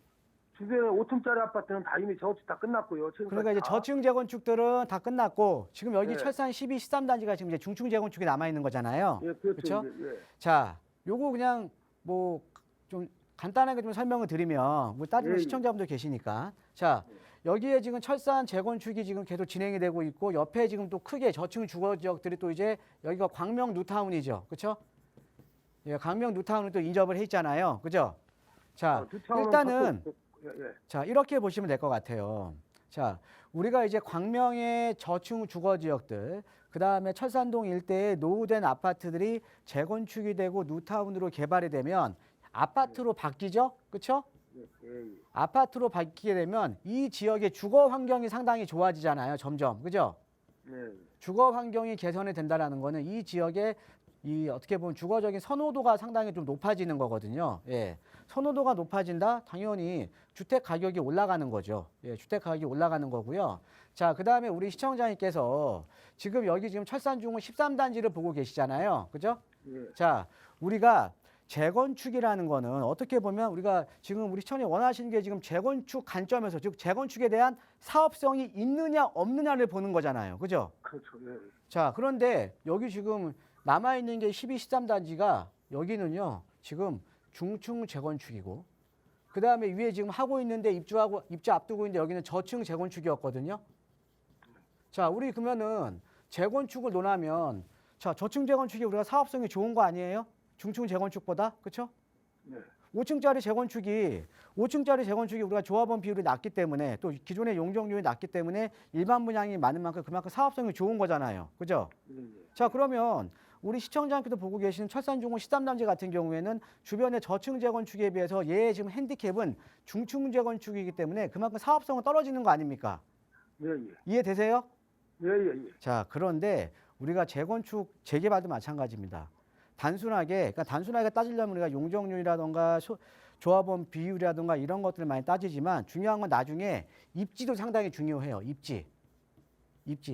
주변에 5층짜리 아파트는 다 이미 재건축 다 끝났고요. 그러니까 이제 저층 재건축들은 다 끝났고 지금 여기 예. 철산 12, 13단지가 지금 이제 중층 재건축이 남아 있는 거잖아요. 예, 그렇죠. 그쵸? 예. 자, 요거 그냥 뭐 좀 간단하게 좀 설명을 드리면 뭐 따지는 예, 예. 시청자분들 계시니까 자 여기에 지금 철산 재건축이 지금 계속 진행이 되고 있고 옆에 지금 또 크게 저층 주거 지역들이 또 이제 여기가 광명 뉴타운이죠, 그렇죠? 예, 광명 뉴타운은 또 인접을 해 있잖아요, 그죠? 자 두차원은 일단은 예, 예. 자 이렇게 보시면 될 것 같아요. 자 우리가 이제 광명의 저층 주거 지역들 그 다음에 철산동 일대에 노후된 아파트들이 재건축이 되고 뉴타운으로 개발이 되면 아파트로 바뀌죠, 그렇죠? 예, 예. 아파트로 바뀌게 되면 이 지역의 주거 환경이 상당히 좋아지잖아요, 점점, 그죠? 예. 주거 환경이 개선이 된다라는 거는 이 지역의 이 어떻게 보면 주거적인 선호도가 상당히 좀 높아지는 거거든요. 예. 선호도가 높아진다? 당연히 주택 가격이 올라가는 거죠. 예, 주택 가격이 올라가는 거고요. 자, 그다음에 우리 시청자님께서 지금 여기 지금 철산중흥 13단지를 보고 계시잖아요. 그죠? 예. 자, 우리가 재건축이라는 거는 어떻게 보면 우리가 지금 우리 시청자님 원하시는 게 지금 재건축 관점에서 즉 재건축에 대한 사업성이 있느냐 없느냐를 보는 거잖아요. 그죠? 그렇죠. 예. 자, 그런데 여기 지금 남아있는 게 12, 13단지가 여기는요, 지금 중층 재건축이고, 그 다음에 위에 지금 하고 있는데 입주 앞두고 있는데 여기는 저층 재건축이었거든요. 자, 우리 그러면은 재건축을 논하면, 자, 저층 재건축이 우리가 사업성이 좋은 거 아니에요? 중층 재건축보다, 그렇죠? 네. 5층짜리 재건축이 우리가 조합원 비율이 낮기 때문에 또 기존의 용적률이 낮기 때문에 일반 분양이 많은 만큼 그만큼 사업성이 좋은 거잖아요. 그죠? 예. 자, 그러면 우리 시청자님께서 보고 계시는 철산중흥 13단지 같은 경우에는 주변의 저층 재건축에 비해서 얘의 지금 핸디캡은 중층 재건축이기 때문에 그만큼 사업성은 떨어지는 거 아닙니까? 예, 예. 이해되세요? 예, 예, 예. 자, 그런데 우리가 재건축, 재개발도 마찬가지입니다. 그러니까 단순하게 따지려면 우리가 용적률이라던가 조합원 비율이라던가 이런 것들을 많이 따지지만 중요한 건 나중에 입지도 상당히 중요해요. 입지.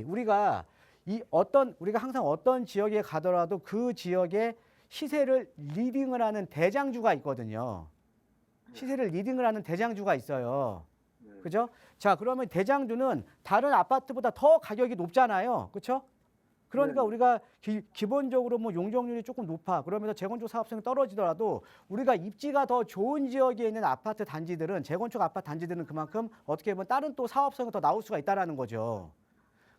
우리가 우리가 항상 어떤 지역에 가더라도 그 지역의 시세를 리딩을 하는 대장주가 있거든요. 시세를 리딩을 하는 대장주가 있어요. 그죠? 자, 그러면 대장주는 다른 아파트보다 더 가격이 높잖아요. 그렇죠? 그러니까 네. 우리가 기본적으로 뭐 용적률이 조금 높아. 그러면서 재건축 사업성이 떨어지더라도 우리가 입지가 더 좋은 지역에 있는 아파트 단지들은 재건축 아파트 단지들은 그만큼 어떻게 보면 다른 또 사업성이 더 나올 수가 있다라는 거죠.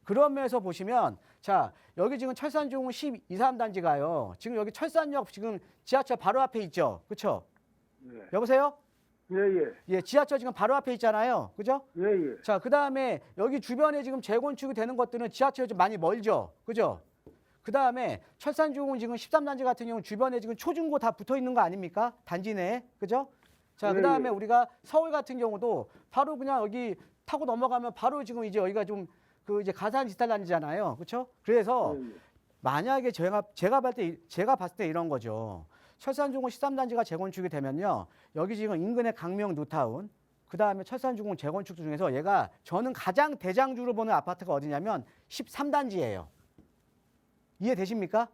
그런 면에서 보시면 자, 여기 지금 철산중흥 12, 13단지가요. 지금 여기 철산역 지금 지하철 바로 앞에 있죠. 그렇죠? 예. 여보세요? 예, 예. 예, 지하철 지금 바로 앞에 있잖아요. 그죠? 예, 예. 자, 그다음에 여기 주변에 지금 재건축이 되는 것들은 지하철이 좀 많이 멀죠. 그죠? 그다음에 철산중흥 지금 13단지 같은 경우 주변에 지금 초중고 다 붙어 있는 거 아닙니까? 단지 내에. 그죠? 자, 예, 그다음에 예. 우리가 서울 같은 경우도 바로 그냥 여기 타고 넘어가면 바로 지금 이제 여기가 좀 그 이제 가산 디지털 단지잖아요. 그렇죠? 그래서 예, 예. 만약에 제가 봤을 때 이런 거죠. 철산중흥 13단지가 재건축이 되면요. 여기 지금 인근의 강명 뉴타운, 그다음에 철산중흥 재건축 중에서 얘가 저는 가장 대장주로 보는 아파트가 어디냐면 13단지예요. 이해되십니까?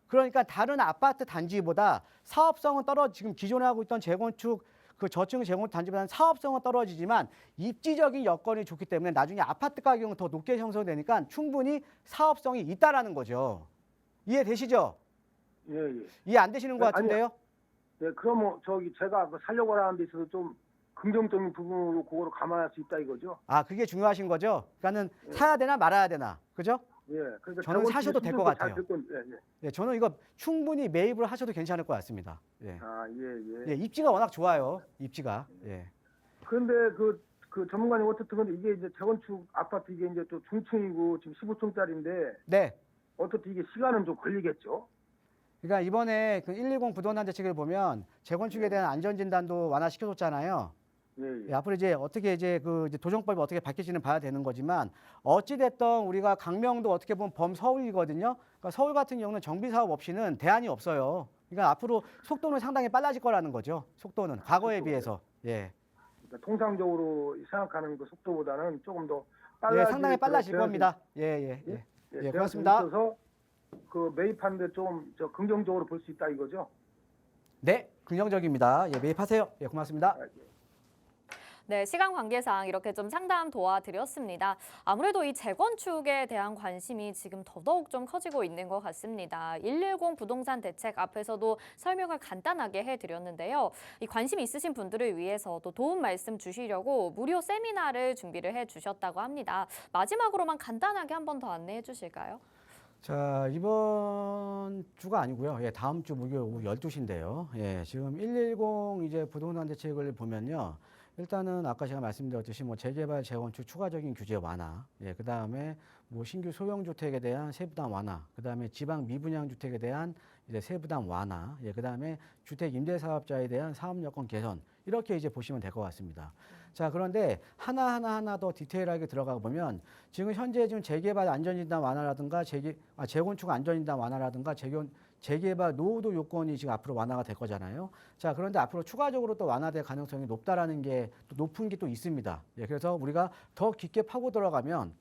그러니까 다른 아파트 단지보다 사업성은 지금 기존에 하고 있던 재건축 그 저층 재건축 단지보다는 사업성은 떨어지지만 입지적인 여건이 좋기 때문에 나중에 아파트 가격은 더 높게 형성되니까 충분히 사업성이 있다라는 거죠. 이해되시죠? 예, 예. 이해 안 되시는 것 같은데요? 네, 그러면 제가 그 살려고 하는 데 있어서 좀 긍정적인 부분으로 그거를 감안할 수 있다 이거죠? 아, 그게 중요하신 거죠? 그러니까는 예. 사야 되나 말아야 되나? 그죠? 예. 그러니까 저는 사셔도 될것 같아요. 예, 예. 예, 저는 이거 충분히 매입을 하셔도 괜찮을 것 같습니다. 예. 아, 예, 예, 예. 입지가 워낙 좋아요. 입지가. 예. 그런데 그 전문가님 어쨌든 근데 이게 이제 재건축 아파트 이게 이제 또 중층이고 지금 15층짜리인데 네. 어떻게 이게 시간은 좀 걸리겠죠? 그러니까 이번에 그 120 부동산 대책을 보면 재건축에 대한 안전진단도 완화시켜줬잖아요. 예, 예. 앞으로 이제 어떻게 이제 이제 도정법이 어떻게 바뀔지는 봐야 되는 거지만 어찌 됐던 우리가 강명도 어떻게 보면 범서울이거든요. 그러니까 서울 같은 경우는 정비 사업 없이는 대안이 없어요. 그러니까 앞으로 속도는 상당히 빨라질 거라는 거죠. 속도는 과거에 비해서. 예. 그러니까 통상적으로 생각하는 그 속도보다는 조금 더 예, 빨라질 상당히 빨라질 그런 겁니다. 예, 예, 예. 예, 제한이 고맙습니다. 있어서 그 매입하는데 좀 긍정적으로 볼 수 있다 이거죠. 네, 긍정적입니다. 예, 매입하세요. 예, 고맙습니다. 네, 시간 관계상 이렇게 좀 상담 도와드렸습니다. 아무래도 이 재건축에 대한 관심이 지금 더더욱 좀 커지고 있는 것 같습니다. 110 부동산 대책 앞에서도 설명을 간단하게 해드렸는데요. 이 관심 있으신 분들을 위해서 또 도움 말씀 주시려고 무료 세미나를 준비를 해주셨다고 합니다. 마지막으로만 간단하게 한 번 더 안내해 주실까요? 자, 이번 주가 아니고요. 예, 다음 주 목요일 오후 12시인데요. 예, 지금 110 이제 부동산 대책을 보면요. 일단은 아까 제가 말씀드렸듯이 뭐 재개발, 재건축 추가적인 규제 완화, 예, 그다음에 뭐 신규 소형 주택에 대한 세부담 완화, 그다음에 지방 미분양 주택에 대한 이제 세부담 완화, 예, 그다음에 주택 임대 사업자에 대한 사업 여건 개선 이렇게 이제 보시면 될 것 같습니다. 자, 그런데 하나 더 디테일하게 들어가 보면 지금 현재 지금 재개발 안전진단 완화라든가 재건축 안전진단 완화라든가 재개발 노후도 요건이 지금 앞으로 완화가 될 거잖아요. 자, 그런데 앞으로 추가적으로 또 완화될 가능성이 높다라는 게 또 높은 게 또 있습니다. 예, 그래서 우리가 더 깊게 파고 들어가면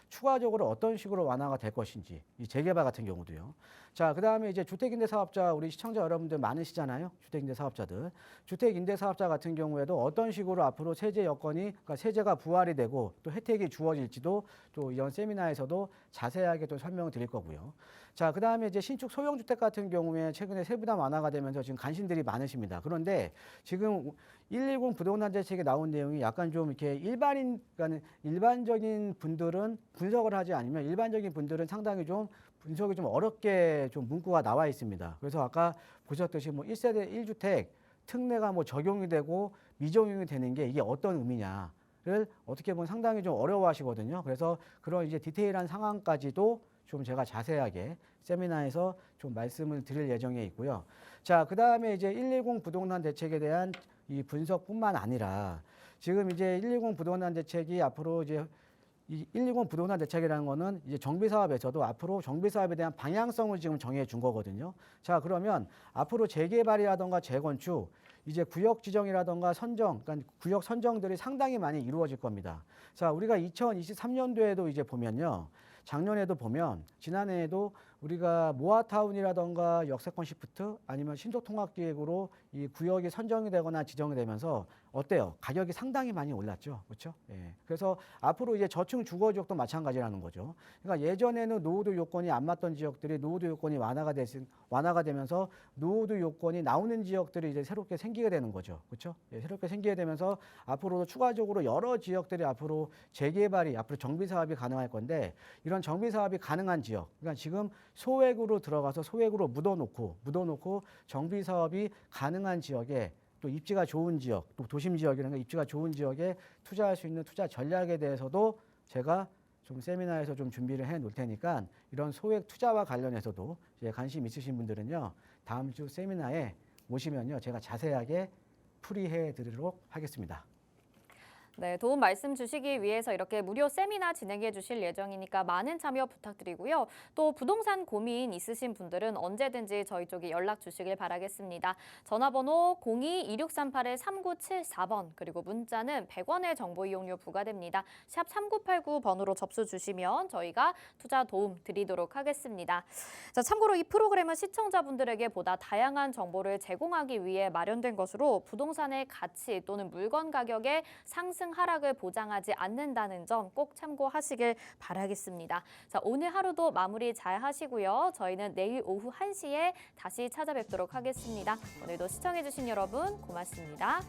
추가적으로 어떤 식으로 완화가 될 것인지 이 재개발 같은 경우도요. 자, 그다음에 이제 주택임대 사업자 우리 시청자 여러분들 많으시잖아요. 주택임대 사업자들. 주택임대 사업자 같은 경우에도 어떤 식으로 앞으로 세제 여건이 그러니까 세제가 부활이 되고 또 혜택이 주어질지도 또 이런 세미나에서도 자세하게 또 설명을 드릴 거고요. 자, 그다음에 이제 신축 소형주택 같은 경우에 최근에 세부담 완화가 되면서 지금 관심들이 많으십니다. 그런데 지금 110 부동산 대책에 나온 내용이 약간 좀 이렇게 그러니까 일반적인 분들은 분석을 하지 않으면 일반적인 분들은 상당히 좀 분석이 좀 어렵게 좀 문구가 나와 있습니다. 그래서 아까 보셨듯이 뭐 1세대 1주택 특례가 뭐 적용이 되고 미적용이 되는 게 이게 어떤 의미냐를 어떻게 보면 상당히 좀 어려워하시거든요. 그래서 그런 이제 디테일한 상황까지도 좀 제가 자세하게 세미나에서 좀 말씀을 드릴 예정에 있고요. 자, 그다음에 이제 110 부동산 대책에 대한 이 분석뿐만 아니라 지금 이제 110 부동산 대책이 앞으로 이제 이 120 부동산 대책이라는 거는 이제 정비 사업에서도 앞으로 정비 사업에 대한 방향성을 지금 정해 준 거거든요. 자, 그러면 앞으로 재개발이라던가 재건축 이제 구역 지정이라던가 선정, 그러니까 구역 선정들이 상당히 많이 이루어질 겁니다. 자, 우리가 2023년도에도 이제 보면요. 작년에도 보면 지난해에도 우리가 모아타운이라던가 역세권 시프트 아니면 신도통합기획으로 이 구역이 선정이 되거나 지정이 되면서 어때요? 가격이 상당히 많이 올랐죠. 그렇죠? 예. 그래서 앞으로 이제 저층 주거 지역도 마찬가지라는 거죠. 그러니까 예전에는 노후도 요건이 안 맞던 지역들이 노후도 요건이 완화가 되면서 노후도 요건이 나오는 지역들이 이제 새롭게 생기게 되는 거죠. 그렇죠? 예, 새롭게 생기게 되면서 앞으로도 추가적으로 여러 지역들이 앞으로 재개발이 앞으로 정비 사업이 가능할 건데 이런 정비 사업이 가능한 지역, 그러니까 지금 소액으로 들어가서 소액으로 묻어놓고 정비 사업이 가능한 지역에 또 입지가 좋은 지역, 또 도심 지역이라는 입지가 좋은 지역에 투자할 수 있는 투자 전략에 대해서도 제가 좀 세미나에서 좀 준비를 해 놓을 테니까 이런 소액 투자와 관련해서도 이제 관심 있으신 분들은요 다음 주 세미나에 오시면요 제가 자세하게 풀이해 드리도록 하겠습니다. 네, 도움 말씀 주시기 위해서 이렇게 무료 세미나 진행해 주실 예정이니까 많은 참여 부탁드리고요. 또 부동산 고민 있으신 분들은 언제든지 저희 쪽에 연락 주시길 바라겠습니다. 전화번호 02-2638-3974번 그리고 문자는 100원의 정보 이용료 부과됩니다. 샵 3989번으로 접수 주시면 저희가 투자 도움 드리도록 하겠습니다. 자, 참고로 이 프로그램은 시청자분들에게 보다 다양한 정보를 제공하기 위해 마련된 것으로 부동산의 가치 또는 물건 가격의 상승 하락을 보장하지 않는다는 점 꼭 참고하시길 바라겠습니다. 자, 오늘 하루도 마무리 잘 하시고요. 저희는 내일 오후 1시에 다시 찾아뵙도록 하겠습니다. 오늘도 시청해주신 여러분 고맙습니다.